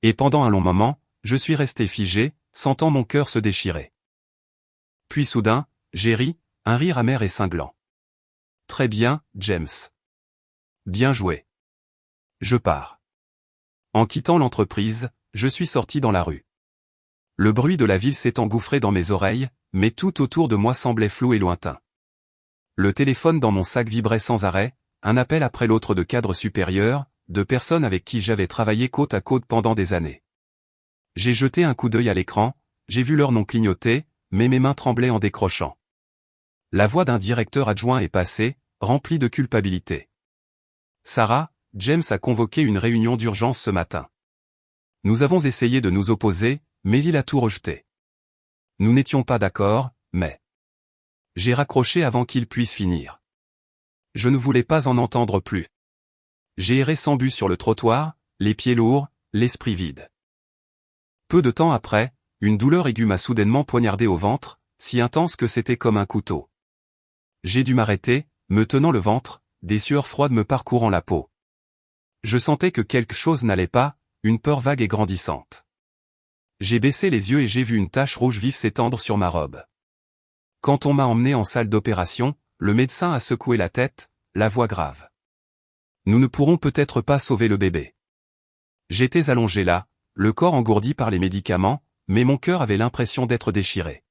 Et pendant un long moment, je suis resté figé, sentant mon cœur se déchirer. Puis soudain, j'ai ri, un rire amer et cinglant. Très bien, James. Bien joué. Je pars. En quittant l'entreprise, je suis sorti dans la rue. Le bruit de la ville s'est engouffré dans mes oreilles, mais tout autour de moi semblait flou et lointain. Le téléphone dans mon sac vibrait sans arrêt, un appel après l'autre de cadres supérieurs, de personnes avec qui j'avais travaillé côte à côte pendant des années. J'ai jeté un coup d'œil à l'écran, j'ai vu leur nom clignoter, mais mes mains tremblaient en décrochant. La voix d'un directeur adjoint est passée, remplie de culpabilité. Sarah, James a convoqué une réunion d'urgence ce matin. Nous avons essayé de nous opposer, mais il a tout rejeté. Nous n'étions pas d'accord, mais... J'ai raccroché avant qu'il puisse finir. Je ne voulais pas en entendre plus. J'ai erré sans but sur le trottoir, les pieds lourds, l'esprit vide. Peu de temps après, une douleur aiguë m'a soudainement poignardé au ventre, si intense que c'était comme un couteau. J'ai dû m'arrêter, me tenant le ventre, des sueurs froides me parcourant la peau. Je sentais que quelque chose n'allait pas, une peur vague et grandissante. J'ai baissé les yeux et j'ai vu une tache rouge vive s'étendre sur ma robe. Quand on m'a emmené en salle d'opération, le médecin a secoué la tête, la voix grave. Nous ne pourrons peut-être pas sauver le bébé. J'étais allongé là, le corps engourdi par les médicaments, mais mon cœur avait l'impression d'être déchiré.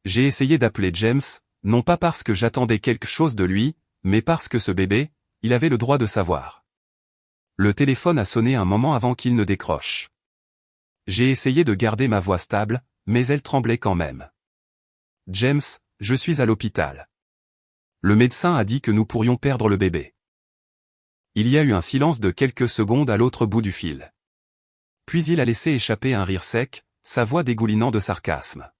J'ai essayé d'appeler James, non pas parce que j'attendais quelque chose de lui, mais parce que ce bébé, il avait le droit de savoir. Le téléphone a sonné un moment avant qu'il ne décroche. J'ai essayé de garder ma voix stable, mais elle tremblait quand même. James, je suis à l'hôpital. Le médecin a dit que nous pourrions perdre le bébé. Il y a eu un silence de quelques secondes à l'autre bout du fil. Puis il a laissé échapper un rire sec, sa voix dégoulinant de sarcasme.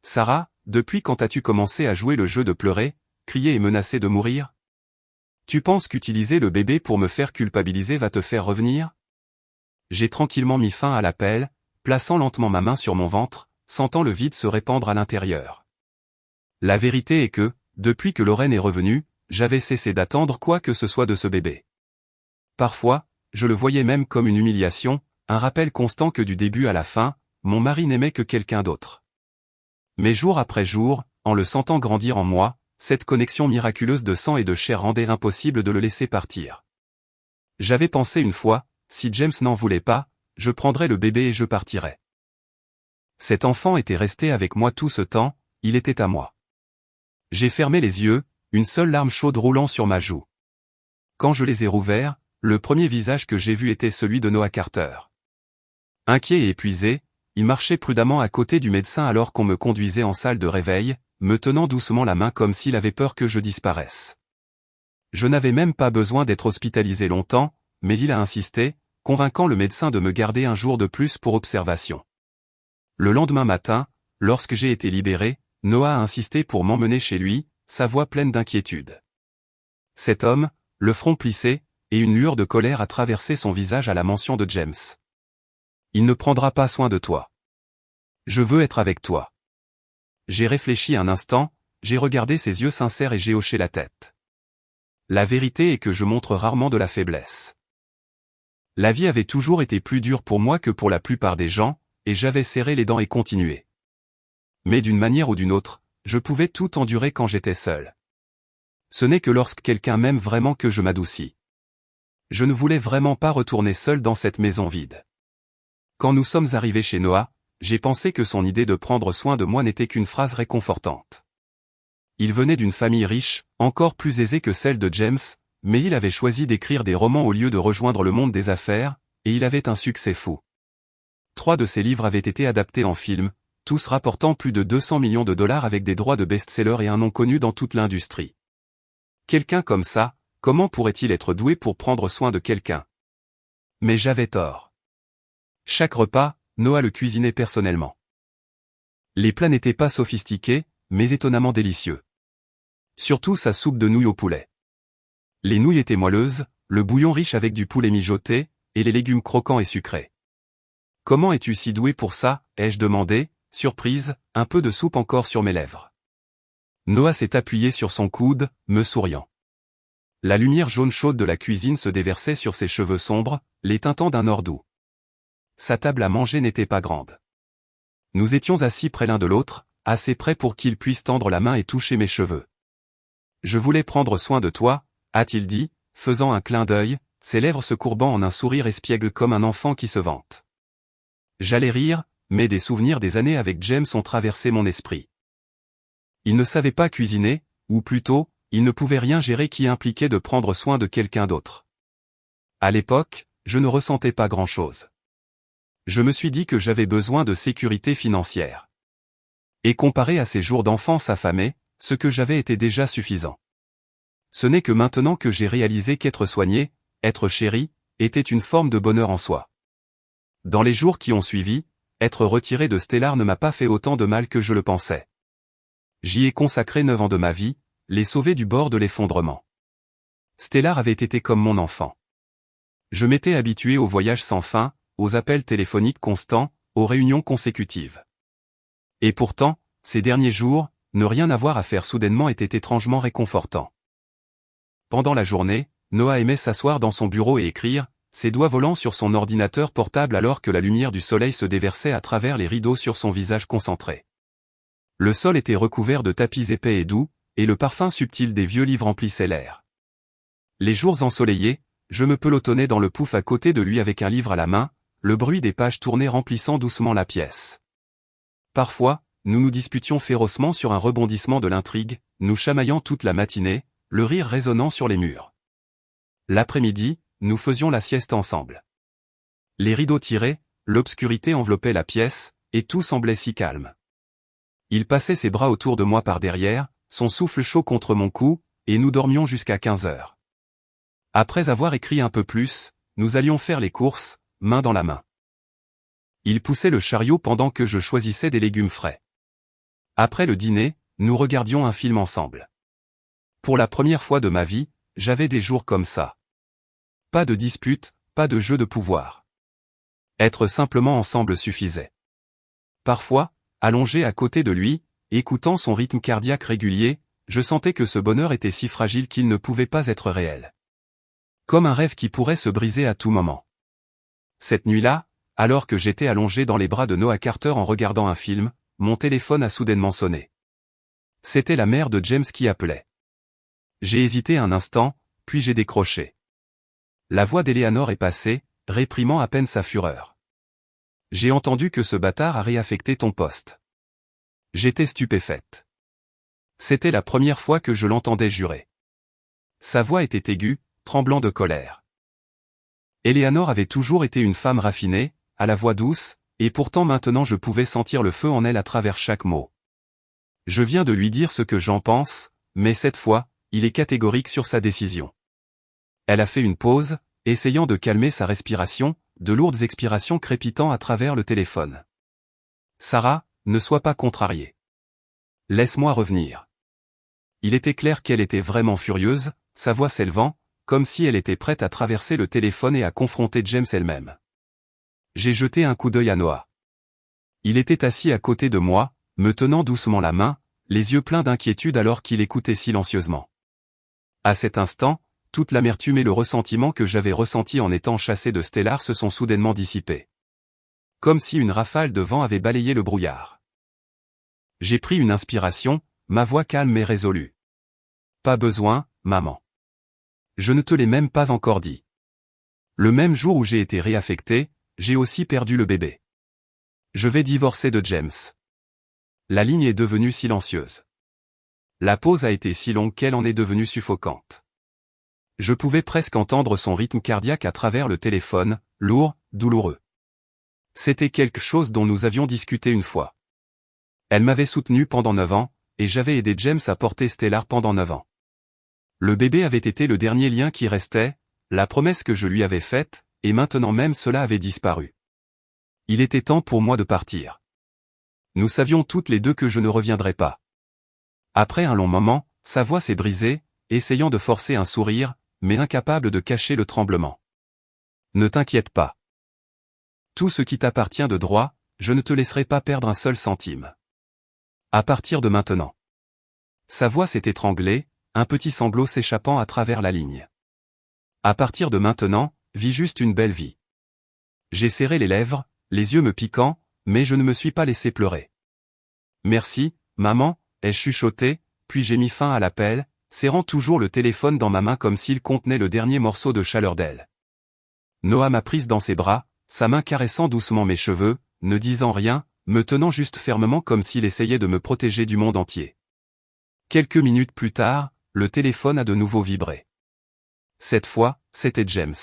Sarah, depuis quand as-tu commencé à jouer le jeu de pleurer, crier et menacer de mourir? Tu penses qu'utiliser le bébé pour me faire culpabiliser va te faire revenir? J'ai tranquillement mis fin à l'appel, plaçant lentement ma main sur mon ventre, sentant le vide se répandre à l'intérieur. La vérité est que, depuis que Lorraine est revenue, j'avais cessé d'attendre quoi que ce soit de ce bébé. Parfois, je le voyais même comme une humiliation, un rappel constant que du début à la fin, mon mari n'aimait que quelqu'un d'autre. Mais jour après jour, en le sentant grandir en moi, cette connexion miraculeuse de sang et de chair rendait impossible de le laisser partir. J'avais pensé une fois, si James n'en voulait pas, je prendrais le bébé et je partirais. Cet enfant était resté avec moi tout ce temps, il était à moi. J'ai fermé les yeux, une seule larme chaude roulant sur ma joue. Quand je les ai rouverts, le premier visage que j'ai vu était celui de Noah Carter. Inquiet et épuisé, il marchait prudemment à côté du médecin alors qu'on me conduisait en salle de réveil, me tenant doucement la main comme s'il avait peur que je disparaisse. Je n'avais même pas besoin d'être hospitalisé longtemps, mais il a insisté, convainquant le médecin de me garder un jour de plus pour observation. Le lendemain matin, lorsque j'ai été libéré, Noah a insisté pour m'emmener chez lui, sa voix pleine d'inquiétude. Cet homme, le front plissé, et une lueur de colère a traversé son visage à la mention de James. Il ne prendra pas soin de toi. Je veux être avec toi. J'ai réfléchi un instant, j'ai regardé ses yeux sincères et j'ai hoché la tête. La vérité est que je montre rarement de la faiblesse. La vie avait toujours été plus dure pour moi que pour la plupart des gens, et j'avais serré les dents et continué. Mais d'une manière ou d'une autre, je pouvais tout endurer quand j'étais seul. Ce n'est que lorsque quelqu'un m'aime vraiment que je m'adoucis. Je ne voulais vraiment pas retourner seul dans cette maison vide. Quand nous sommes arrivés chez Noah, j'ai pensé que son idée de prendre soin de moi n'était qu'une phrase réconfortante. Il venait d'une famille riche, encore plus aisée que celle de James, mais il avait choisi d'écrire des romans au lieu de rejoindre le monde des affaires, et il avait un succès fou. 3 de ses livres avaient été adaptés en film, tous rapportant plus de 200 millions de dollars avec des droits de best-seller et un nom connu dans toute l'industrie. Quelqu'un comme ça, comment pourrait-il être doué pour prendre soin de quelqu'un? Mais j'avais tort. Chaque repas, Noah le cuisinait personnellement. Les plats n'étaient pas sophistiqués, mais étonnamment délicieux. Surtout sa soupe de nouilles au poulet. Les nouilles étaient moelleuses, le bouillon riche avec du poulet mijoté, et les légumes croquants et sucrés. « Comment es-tu si doué pour ça ?» ai-je demandé, surprise, un peu de soupe encore sur mes lèvres. Noah s'est appuyé sur son coude, me souriant. La lumière jaune chaude de la cuisine se déversait sur ses cheveux sombres, les teintant d'un or doux. Sa table à manger n'était pas grande. Nous étions assis près l'un de l'autre, assez près pour qu'il puisse tendre la main et toucher mes cheveux. « Je voulais prendre soin de toi, » a-t-il dit, faisant un clin d'œil, ses lèvres se courbant en un sourire espiègle comme un enfant qui se vante. J'allais rire, mais des souvenirs des années avec James ont traversé mon esprit. Il ne savait pas cuisiner, ou plutôt, il ne pouvait rien gérer qui impliquait de prendre soin de quelqu'un d'autre. À l'époque, je ne ressentais pas grand-chose. Je me suis dit que j'avais besoin de sécurité financière. Et comparé à ces jours d'enfance affamés, ce que j'avais était déjà suffisant. Ce n'est que maintenant que j'ai réalisé qu'être soigné, être chéri, était une forme de bonheur en soi. Dans les jours qui ont suivi, être retiré de Stellar ne m'a pas fait autant de mal que je le pensais. J'y ai consacré 9 ans de ma vie, les sauver du bord de l'effondrement. Stellar avait été comme mon enfant. Je m'étais habitué aux voyages sans fin, aux appels téléphoniques constants, aux réunions consécutives. Et pourtant, ces derniers jours, ne rien avoir à faire soudainement était étrangement réconfortant. Pendant la journée, Noah aimait s'asseoir dans son bureau et écrire, ses doigts volant sur son ordinateur portable alors que la lumière du soleil se déversait à travers les rideaux sur son visage concentré. Le sol était recouvert de tapis épais et doux, et le parfum subtil des vieux livres emplissait l'air. Les jours ensoleillés, je me pelotonnais dans le pouf à côté de lui avec un livre à la main, le bruit des pages tournées remplissant doucement la pièce. Parfois, nous nous disputions férocement sur un rebondissement de l'intrigue, nous chamaillant toute la matinée, le rire résonnant sur les murs. L'après-midi, nous faisions la sieste ensemble. Les rideaux tirés, l'obscurité enveloppait la pièce, et tout semblait si calme. Il passait ses bras autour de moi par derrière, son souffle chaud contre mon cou, et nous dormions jusqu'à 15 heures. Après avoir écrit un peu plus, nous allions faire les courses, main dans la main. Il poussait le chariot pendant que je choisissais des légumes frais. Après le dîner, nous regardions un film ensemble. Pour la première fois de ma vie, j'avais des jours comme ça. Pas de dispute, pas de jeu de pouvoir. Être simplement ensemble suffisait. Parfois, allongé à côté de lui, écoutant son rythme cardiaque régulier, je sentais que ce bonheur était si fragile qu'il ne pouvait pas être réel. Comme un rêve qui pourrait se briser à tout moment. Cette nuit-là, alors que j'étais allongé dans les bras de Noah Carter en regardant un film, mon téléphone a soudainement sonné. C'était la mère de James qui appelait. J'ai hésité un instant, puis j'ai décroché. La voix d'Eleanor est passée, réprimant à peine sa fureur. J'ai entendu que ce bâtard a réaffecté ton poste. J'étais stupéfaite. C'était la première fois que je l'entendais jurer. Sa voix était aiguë, tremblant de colère. Eleanor avait toujours été une femme raffinée, à la voix douce, et pourtant maintenant je pouvais sentir le feu en elle à travers chaque mot. Je viens de lui dire ce que j'en pense, mais cette fois, il est catégorique sur sa décision. Elle a fait une pause, essayant de calmer sa respiration, de lourdes expirations crépitant à travers le téléphone. Sarah, ne sois pas contrariée. Laisse-moi revenir. Il était clair qu'elle était vraiment furieuse, sa voix s'élevant, comme si elle était prête à traverser le téléphone et à confronter James elle-même. J'ai jeté un coup d'œil à Noah. Il était assis à côté de moi, me tenant doucement la main, les yeux pleins d'inquiétude alors qu'il écoutait silencieusement. À cet instant, toute l'amertume et le ressentiment que j'avais ressenti en étant chassé de Stellar se sont soudainement dissipés. Comme si une rafale de vent avait balayé le brouillard. J'ai pris une inspiration, ma voix calme et résolue. Pas besoin, maman. Je ne te l'ai même pas encore dit. Le même jour où j'ai été réaffecté, j'ai aussi perdu le bébé. Je vais divorcer de James. La ligne est devenue silencieuse. La pause a été si longue qu'elle en est devenue suffocante. Je pouvais presque entendre son rythme cardiaque à travers le téléphone, lourd, douloureux. C'était quelque chose dont nous avions discuté une fois. Elle m'avait soutenu pendant 9 ans, et j'avais aidé James à porter Stellar pendant 9 ans. Le bébé avait été le dernier lien qui restait, la promesse que je lui avais faite, et maintenant même cela avait disparu. Il était temps pour moi de partir. Nous savions toutes les deux que je ne reviendrais pas. Après un long moment, sa voix s'est brisée, essayant de forcer un sourire, mais incapable de cacher le tremblement. Ne t'inquiète pas. Tout ce qui t'appartient de droit, je ne te laisserai pas perdre un seul centime. À partir de maintenant. Sa voix s'est étranglée, un petit sanglot s'échappant à travers la ligne. À partir de maintenant, vis juste une belle vie. J'ai serré les lèvres, les yeux me piquant, mais je ne me suis pas laissé pleurer. Merci, maman, ai-je chuchoté, puis j'ai mis fin à l'appel, serrant toujours le téléphone dans ma main comme s'il contenait le dernier morceau de chaleur d'elle. Noah m'a prise dans ses bras, sa main caressant doucement mes cheveux, ne disant rien, me tenant juste fermement comme s'il essayait de me protéger du monde entier. Quelques minutes plus tard, le téléphone a de nouveau vibré. Cette fois, c'était James.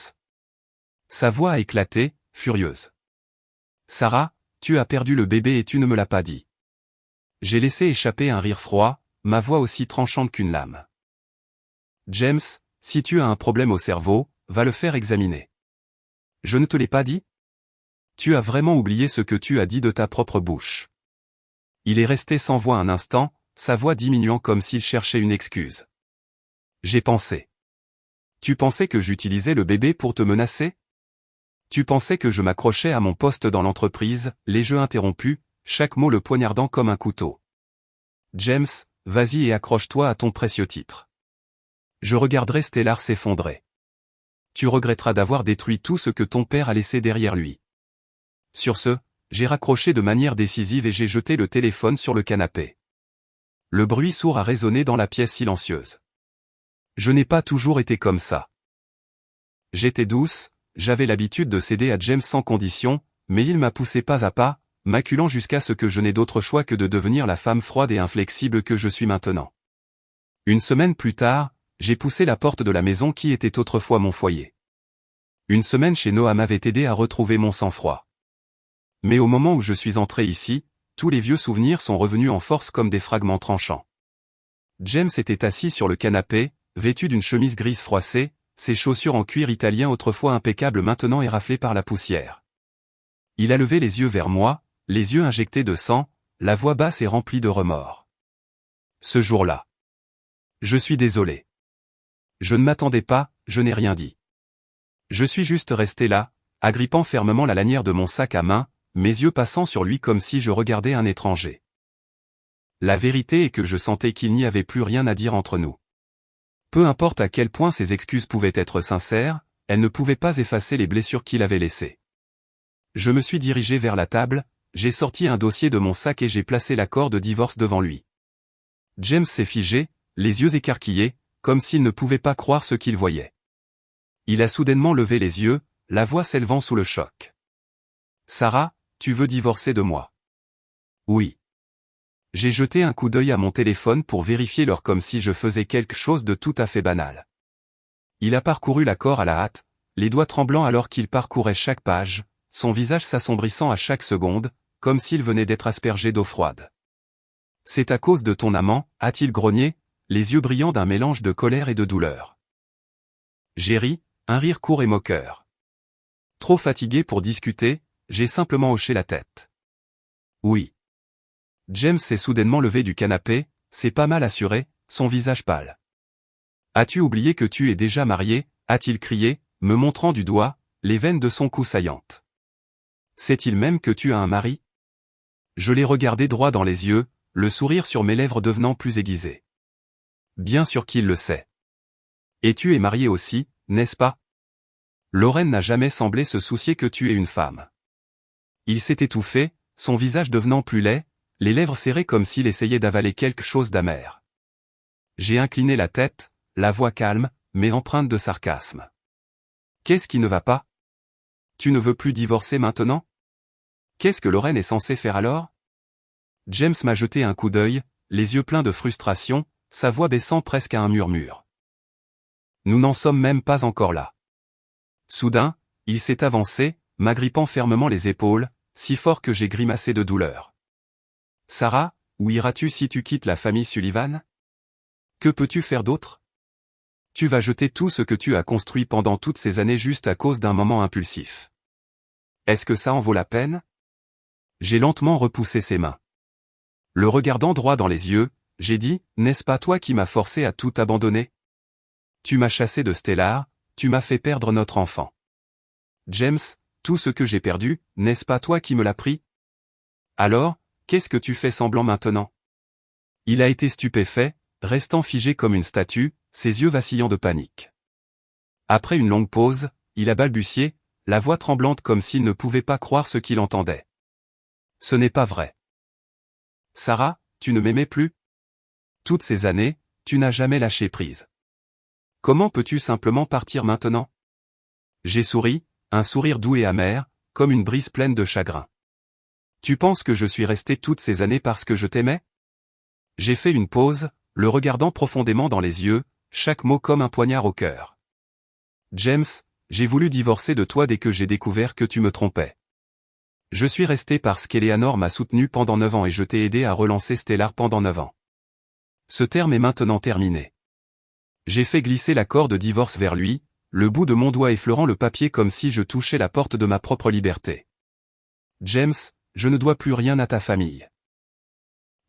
Sa voix a éclaté, furieuse. Sarah, tu as perdu le bébé et tu ne me l'as pas dit. J'ai laissé échapper un rire froid, ma voix aussi tranchante qu'une lame. James, si tu as un problème au cerveau, va le faire examiner. Je ne te l'ai pas dit? Tu as vraiment oublié ce que tu as dit de ta propre bouche. Il est resté sans voix un instant, sa voix diminuant comme s'il cherchait une excuse. J'ai pensé. Tu pensais que j'utilisais le bébé pour te menacer? Tu pensais que je m'accrochais à mon poste dans l'entreprise, les jeux interrompus, chaque mot le poignardant comme un couteau. James, vas-y et accroche-toi à ton précieux titre. Je regarderai Stellar s'effondrer. Tu regretteras d'avoir détruit tout ce que ton père a laissé derrière lui. Sur ce, j'ai raccroché de manière décisive et j'ai jeté le téléphone sur le canapé. Le bruit sourd a résonné dans la pièce silencieuse. Je n'ai pas toujours été comme ça. J'étais douce, j'avais l'habitude de céder à James sans condition, mais il m'a poussé pas à pas, m'acculant jusqu'à ce que je n'ai d'autre choix que de devenir la femme froide et inflexible que je suis maintenant. Une semaine plus tard, j'ai poussé la porte de la maison qui était autrefois mon foyer. Une semaine chez Noah m'avait aidé à retrouver mon sang-froid. Mais au moment où je suis entré ici, tous les vieux souvenirs sont revenus en force comme des fragments tranchants. James était assis sur le canapé, vêtu d'une chemise grise froissée, ses chaussures en cuir italien autrefois impeccables maintenant éraflées par la poussière. Il a levé les yeux vers moi, les yeux injectés de sang, la voix basse et remplie de remords. Ce jour-là. Je suis désolé. Je ne m'attendais pas, je n'ai rien dit. Je suis juste resté là, agrippant fermement la lanière de mon sac à main, mes yeux passant sur lui comme si je regardais un étranger. La vérité est que je sentais qu'il n'y avait plus rien à dire entre nous. Peu importe à quel point ses excuses pouvaient être sincères, elles ne pouvaient pas effacer les blessures qu'il avait laissées. Je me suis dirigé vers la table, j'ai sorti un dossier de mon sac et j'ai placé l'accord de divorce devant lui. James s'est figé, les yeux écarquillés, comme s'il ne pouvait pas croire ce qu'il voyait. Il a soudainement levé les yeux, la voix s'élevant sous le choc. Sarah, tu veux divorcer de moi? Oui. J'ai jeté un coup d'œil à mon téléphone pour vérifier l'heure comme si je faisais quelque chose de tout à fait banal. Il a parcouru l'accord à la hâte, les doigts tremblants alors qu'il parcourait chaque page, son visage s'assombrissant à chaque seconde, comme s'il venait d'être aspergé d'eau froide. C'est à cause de ton amant, a-t-il grogné, les yeux brillants d'un mélange de colère et de douleur. J'ai ri, un rire court et moqueur. Trop fatigué pour discuter, j'ai simplement hoché la tête. Oui. James s'est soudainement levé du canapé, s'est pas mal assuré, son visage pâle. As-tu oublié que tu es déjà marié, a-t-il crié, me montrant du doigt, les veines de son cou saillantes. Sait-il même que tu as un mari? Je l'ai regardé droit dans les yeux, le sourire sur mes lèvres devenant plus aiguisé. Bien sûr qu'il le sait. Et tu es marié aussi, n'est-ce pas? Lorraine n'a jamais semblé se soucier que tu es une femme. Il s'est étouffé, son visage devenant plus laid, les lèvres serrées comme s'il essayait d'avaler quelque chose d'amer. J'ai incliné la tête, la voix calme, mais empreinte de sarcasme. Qu'est-ce qui ne va pas? Tu ne veux plus divorcer maintenant? Qu'est-ce que Lorraine est censée faire alors? James m'a jeté un coup d'œil, les yeux pleins de frustration, sa voix baissant presque à un murmure. Nous n'en sommes même pas encore là. Soudain, il s'est avancé, m'agrippant fermement les épaules, si fort que j'ai grimacé de douleur. Sarah, où iras-tu si tu quittes la famille Sullivan? Que peux-tu faire d'autre? Tu vas jeter tout ce que tu as construit pendant toutes ces années juste à cause d'un moment impulsif. Est-ce que ça en vaut la peine? J'ai lentement repoussé ses mains. Le regardant droit dans les yeux, j'ai dit, n'est-ce pas toi qui m'as forcé à tout abandonner? Tu m'as chassé de Stellar, tu m'as fait perdre notre enfant. James, tout ce que j'ai perdu, n'est-ce pas toi qui me l'as pris? Alors, qu'est-ce que tu fais semblant maintenant? Il a été stupéfait, restant figé comme une statue, ses yeux vacillants de panique. Après une longue pause, il a balbutié, la voix tremblante comme s'il ne pouvait pas croire ce qu'il entendait. Ce n'est pas vrai. Sarah, tu ne m'aimais plus? Toutes ces années, tu n'as jamais lâché prise. Comment peux-tu simplement partir maintenant? J'ai souri, un sourire doux et amer, comme une brise pleine de chagrin. Tu penses que je suis resté toutes ces années parce que je t'aimais? J'ai fait une pause, le regardant profondément dans les yeux, chaque mot comme un poignard au cœur. James, j'ai voulu divorcer de toi dès que j'ai découvert que tu me trompais. Je suis resté parce qu'Eleanor m'a soutenu pendant 9 ans et je t'ai aidé à relancer Stellar pendant 9 ans. Ce terme est maintenant terminé. J'ai fait glisser l'accord de divorce vers lui, le bout de mon doigt effleurant le papier comme si je touchais la porte de ma propre liberté. James, je ne dois plus rien à ta famille.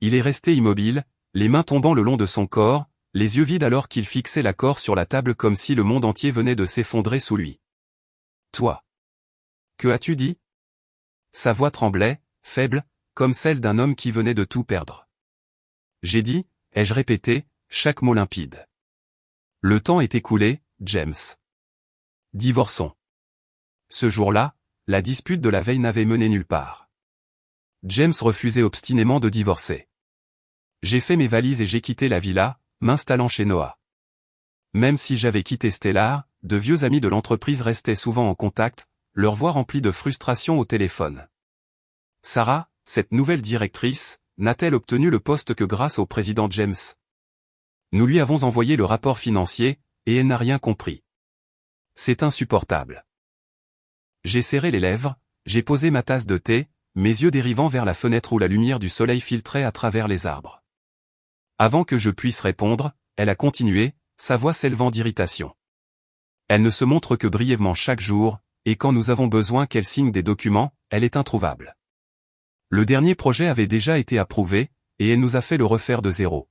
Il est resté immobile, les mains tombant le long de son corps, les yeux vides alors qu'il fixait l'accord sur la table comme si le monde entier venait de s'effondrer sous lui. Toi. Que as-tu dit? Sa voix tremblait, faible, comme celle d'un homme qui venait de tout perdre. J'ai dit, ai-je répété, chaque mot limpide. Le temps est écoulé, James. Divorçons. Ce jour-là, la dispute de la veille n'avait mené nulle part. James refusait obstinément de divorcer. J'ai fait mes valises et j'ai quitté la villa, m'installant chez Noah. Même si j'avais quitté Stellar, de vieux amis de l'entreprise restaient souvent en contact, leur voix remplie de frustration au téléphone. Sarah, cette nouvelle directrice, n'a-t-elle obtenu le poste que grâce au président James? Nous lui avons envoyé le rapport financier, et elle n'a rien compris. C'est insupportable. J'ai serré les lèvres, j'ai posé ma tasse de thé, mes yeux dérivant vers la fenêtre où la lumière du soleil filtrait à travers les arbres. Avant que je puisse répondre, elle a continué, sa voix s'élevant d'irritation. Elle ne se montre que brièvement chaque jour, et quand nous avons besoin qu'elle signe des documents, elle est introuvable. Le dernier projet avait déjà été approuvé, et elle nous a fait le refaire de zéro.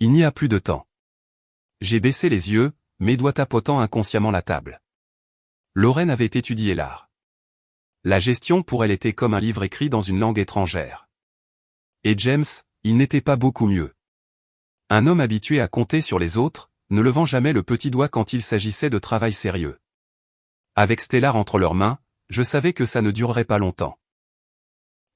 Il n'y a plus de temps. J'ai baissé les yeux, mes doigts tapotant inconsciemment la table. Lorraine avait étudié l'art. La gestion pour elle était comme un livre écrit dans une langue étrangère. Et James, il n'était pas beaucoup mieux. Un homme habitué à compter sur les autres, ne levant jamais le petit doigt quand il s'agissait de travail sérieux. Avec Stellar entre leurs mains, je savais que ça ne durerait pas longtemps.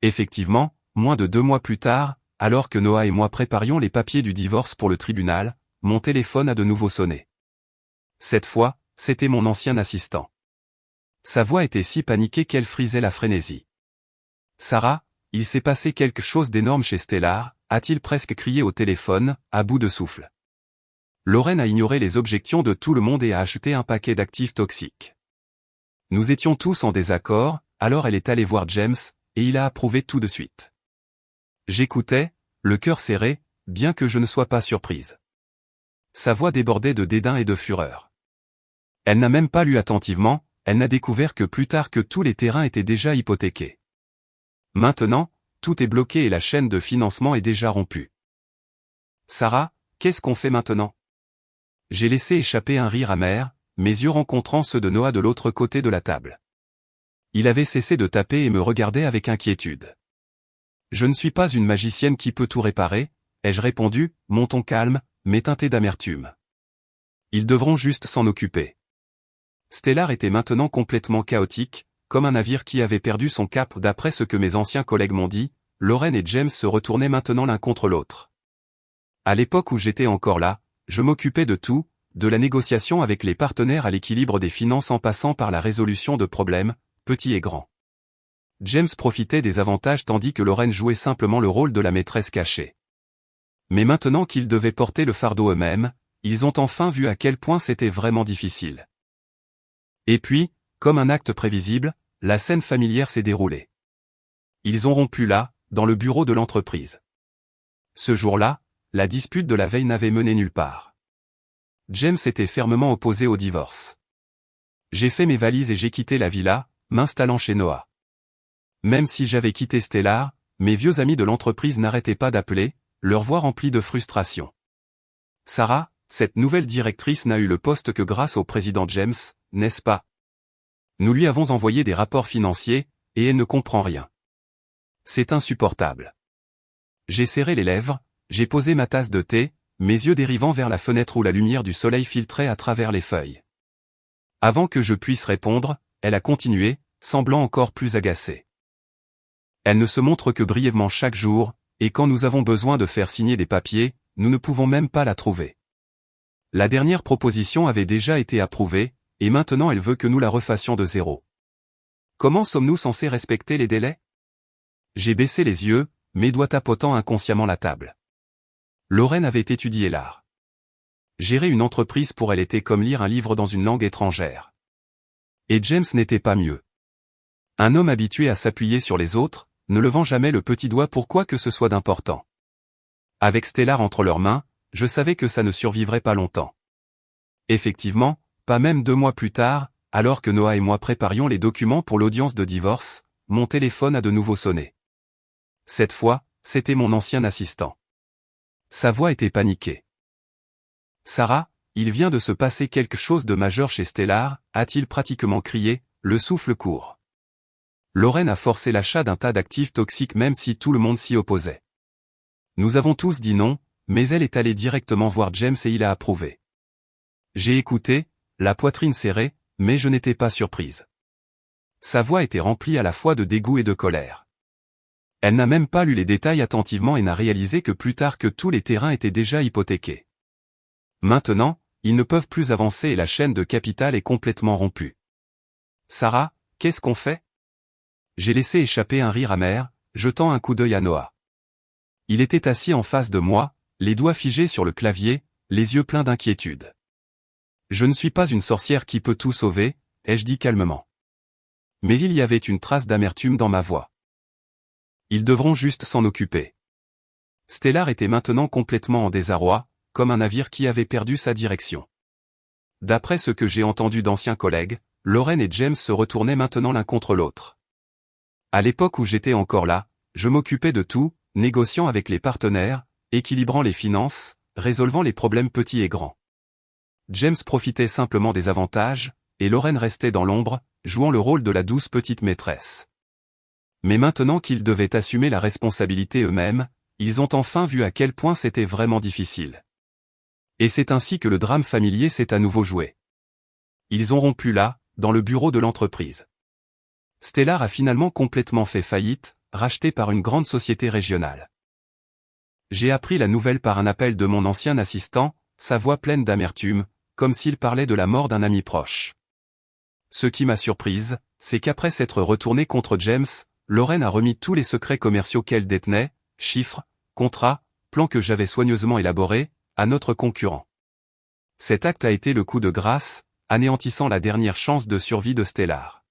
Effectivement, moins de 2 mois plus tard, alors que Noah et moi préparions les papiers du divorce pour le tribunal, mon téléphone a de nouveau sonné. Cette fois, c'était mon ancien assistant. Sa voix était si paniquée qu'elle frisait la frénésie. Sarah, il s'est passé quelque chose d'énorme chez Stellar, a-t-il presque crié au téléphone, à bout de souffle. Lorraine a ignoré les objections de tout le monde et a acheté un paquet d'actifs toxiques. Nous étions tous en désaccord, alors elle est allée voir James, et il a approuvé tout de suite. J'écoutais, le cœur serré, bien que je ne sois pas surprise. Sa voix débordait de dédain et de fureur. Elle n'a même pas lu attentivement, elle n'a découvert que plus tard que tous les terrains étaient déjà hypothéqués. Maintenant, tout est bloqué et la chaîne de financement est déjà rompue. Sarah, qu'est-ce qu'on fait maintenant? J'ai laissé échapper un rire amer, mes yeux rencontrant ceux de Noah de l'autre côté de la table. Il avait cessé de taper et me regardait avec inquiétude. Je ne suis pas une magicienne qui peut tout réparer, ai-je répondu, mon ton calme, mais teinté d'amertume. Ils devront juste s'en occuper. Stellar était maintenant complètement chaotique, comme un navire qui avait perdu son cap d'après ce que mes anciens collègues m'ont dit. Lauren et James se retournaient maintenant l'un contre l'autre. À l'époque où j'étais encore là, je m'occupais de tout, de la négociation avec les partenaires à l'équilibre des finances en passant par la résolution de problèmes, petits et grands. James profitait des avantages tandis que Lauren jouait simplement le rôle de la maîtresse cachée. Mais maintenant qu'ils devaient porter le fardeau eux-mêmes, ils ont enfin vu à quel point c'était vraiment difficile. Et puis, comme un acte prévisible, la scène familière s'est déroulée. Ils ont rompu là, dans le bureau de l'entreprise. Ce jour-là, la dispute de la veille n'avait mené nulle part. James était fermement opposé au divorce. J'ai fait mes valises et j'ai quitté la villa, m'installant chez Noah. Même si j'avais quitté Stellar, mes vieux amis de l'entreprise n'arrêtaient pas d'appeler, leur voix remplie de frustration. Sarah, cette nouvelle directrice n'a eu le poste que grâce au président James, n'est-ce pas? Nous lui avons envoyé des rapports financiers, et elle ne comprend rien. C'est insupportable. J'ai serré les lèvres, j'ai posé ma tasse de thé, mes yeux dérivant vers la fenêtre où la lumière du soleil filtrait à travers les feuilles. Avant que je puisse répondre, elle a continué, semblant encore plus agacée. Elle ne se montre que brièvement chaque jour, et quand nous avons besoin de faire signer des papiers, nous ne pouvons même pas la trouver. La dernière proposition avait déjà été approuvée, et maintenant elle veut que nous la refassions de zéro. Comment sommes-nous censés respecter les délais? J'ai baissé les yeux, mes doigts tapotant inconsciemment la table. Lauren avait étudié l'art. Gérer une entreprise pour elle était comme lire un livre dans une langue étrangère. Et James n'était pas mieux. Un homme habitué à s'appuyer sur les autres, ne levant jamais le petit doigt pour quoi que ce soit d'important. Avec Stellar entre leurs mains, je savais que ça ne survivrait pas longtemps. Effectivement, pas même 2 mois plus tard, alors que Noah et moi préparions les documents pour l'audience de divorce, mon téléphone a de nouveau sonné. Cette fois, c'était mon ancien assistant. Sa voix était paniquée. « Sarah, il vient de se passer quelque chose de majeur chez Stellar, a-t-il pratiquement crié, le souffle court. Lauren a forcé l'achat d'un tas d'actifs toxiques même si tout le monde s'y opposait. Nous avons tous dit non, mais elle est allée directement voir James et il a approuvé. J'ai écouté, la poitrine serrée, mais je n'étais pas surprise. Sa voix était remplie à la fois de dégoût et de colère. Elle n'a même pas lu les détails attentivement et n'a réalisé que plus tard que tous les terrains étaient déjà hypothéqués. Maintenant, ils ne peuvent plus avancer et la chaîne de capital est complètement rompue. Sarah, qu'est-ce qu'on fait? J'ai laissé échapper un rire amer, jetant un coup d'œil à Noah. Il était assis en face de moi, les doigts figés sur le clavier, les yeux pleins d'inquiétude. Je ne suis pas une sorcière qui peut tout sauver, ai-je dit calmement. Mais il y avait une trace d'amertume dans ma voix. Ils devront juste s'en occuper. Stellar était maintenant complètement en désarroi, comme un navire qui avait perdu sa direction. D'après ce que j'ai entendu d'anciens collègues, Lauren et James se retournaient maintenant l'un contre l'autre. À l'époque où j'étais encore là, je m'occupais de tout, négociant avec les partenaires, équilibrant les finances, résolvant les problèmes petits et grands. James profitait simplement des avantages, et Lauren restait dans l'ombre, jouant le rôle de la douce petite maîtresse. Mais maintenant qu'ils devaient assumer la responsabilité eux-mêmes, ils ont enfin vu à quel point c'était vraiment difficile. Et c'est ainsi que le drame familier s'est à nouveau joué. Ils ont rompu là, dans le bureau de l'entreprise. Stellar a finalement complètement fait faillite, racheté par une grande société régionale. J'ai appris la nouvelle par un appel de mon ancien assistant, sa voix pleine d'amertume, comme s'il parlait de la mort d'un ami proche. Ce qui m'a surprise, c'est qu'après s'être retourné contre James, Lauren a remis tous les secrets commerciaux qu'elle détenait, chiffres, contrats, plans que j'avais soigneusement élaborés, à notre concurrent. Cet acte a été le coup de grâce, anéantissant la dernière chance de survie de Stellar.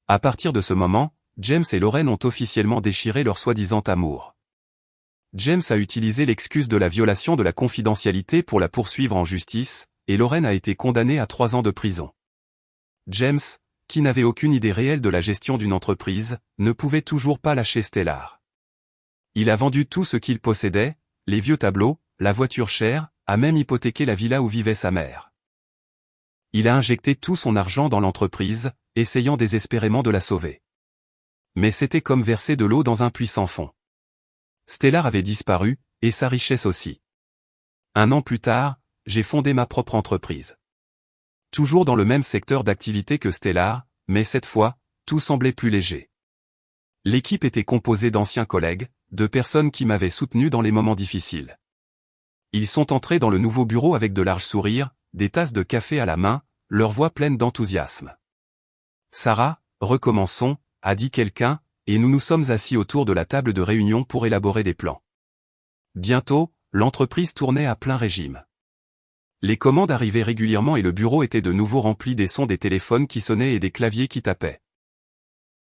À partir de ce moment, James et Lauren ont officiellement déchiré leur soi-disant amour. James a utilisé l'excuse de la violation de la confidentialité pour la poursuivre en justice, et Lauren a été condamnée à 3 ans de prison. James, qui n'avait aucune idée réelle de la gestion d'une entreprise, ne pouvait toujours pas lâcher Stellar. Il a vendu tout ce qu'il possédait, les vieux tableaux, la voiture chère, a même hypothéqué la villa où vivait sa mère. Il a injecté tout son argent dans l'entreprise, essayant désespérément de la sauver. Mais c'était comme verser de l'eau dans un puits sans fond. Stellar avait disparu, et sa richesse aussi. 1 an plus tard, j'ai fondé ma propre entreprise. Toujours dans le même secteur d'activité que Stellar, mais cette fois, tout semblait plus léger. L'équipe était composée d'anciens collègues, de personnes qui m'avaient soutenu dans les moments difficiles. Ils sont entrés dans le nouveau bureau avec de larges sourires, des tasses de café à la main, leur voix pleine d'enthousiasme. Sarah, recommençons, a dit quelqu'un, et nous nous sommes assis autour de la table de réunion pour élaborer des plans. Bientôt, l'entreprise tournait à plein régime. Les commandes arrivaient régulièrement et le bureau était de nouveau rempli des sons des téléphones qui sonnaient et des claviers qui tapaient.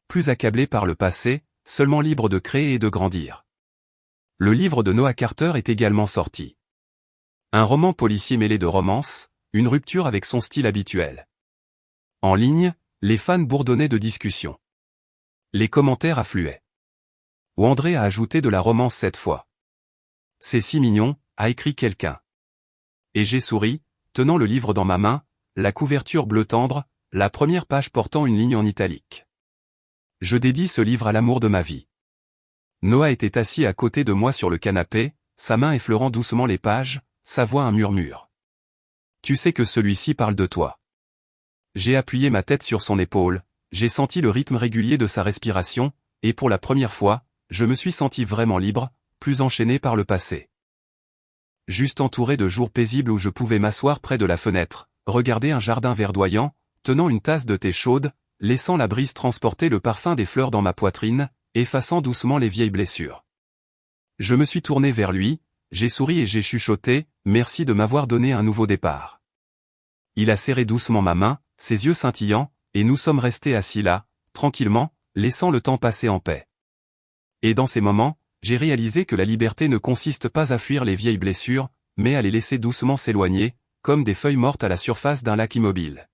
Plus accablé par le passé, seulement libre de créer et de grandir. Le livre de Noah Carter est également sorti. Un roman policier mêlé de romance, une rupture avec son style habituel. En ligne, les fans bourdonnaient de discussions. Les commentaires affluaient. Ou André a ajouté de la romance cette fois. C'est si mignon, a écrit quelqu'un. Et j'ai souri, tenant le livre dans ma main, la couverture bleu tendre, la première page portant une ligne en italique. Je dédie ce livre à l'amour de ma vie. Noah était assis à côté de moi sur le canapé, sa main effleurant doucement les pages, sa voix un murmure. Tu sais que celui-ci parle de toi. J'ai appuyé ma tête sur son épaule, j'ai senti le rythme régulier de sa respiration, et pour la première fois, je me suis senti vraiment libre, plus enchaîné par le passé. Juste entouré de jours paisibles où je pouvais m'asseoir près de la fenêtre, regarder un jardin verdoyant, tenant une tasse de thé chaude, laissant la brise transporter le parfum des fleurs dans ma poitrine, effaçant doucement les vieilles blessures. Je me suis tourné vers lui, j'ai souri et j'ai chuchoté, merci de m'avoir donné un nouveau départ. Il a serré doucement ma main, ses yeux scintillants, et nous sommes restés assis là, tranquillement, laissant le temps passer en paix. Et dans ces moments, j'ai réalisé que la liberté ne consiste pas à fuir les vieilles blessures, mais à les laisser doucement s'éloigner, comme des feuilles mortes à la surface d'un lac immobile.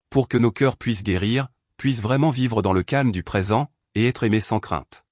Pour que nos cœurs puissent guérir, puissent vraiment vivre dans le calme du présent, et être aimés sans crainte.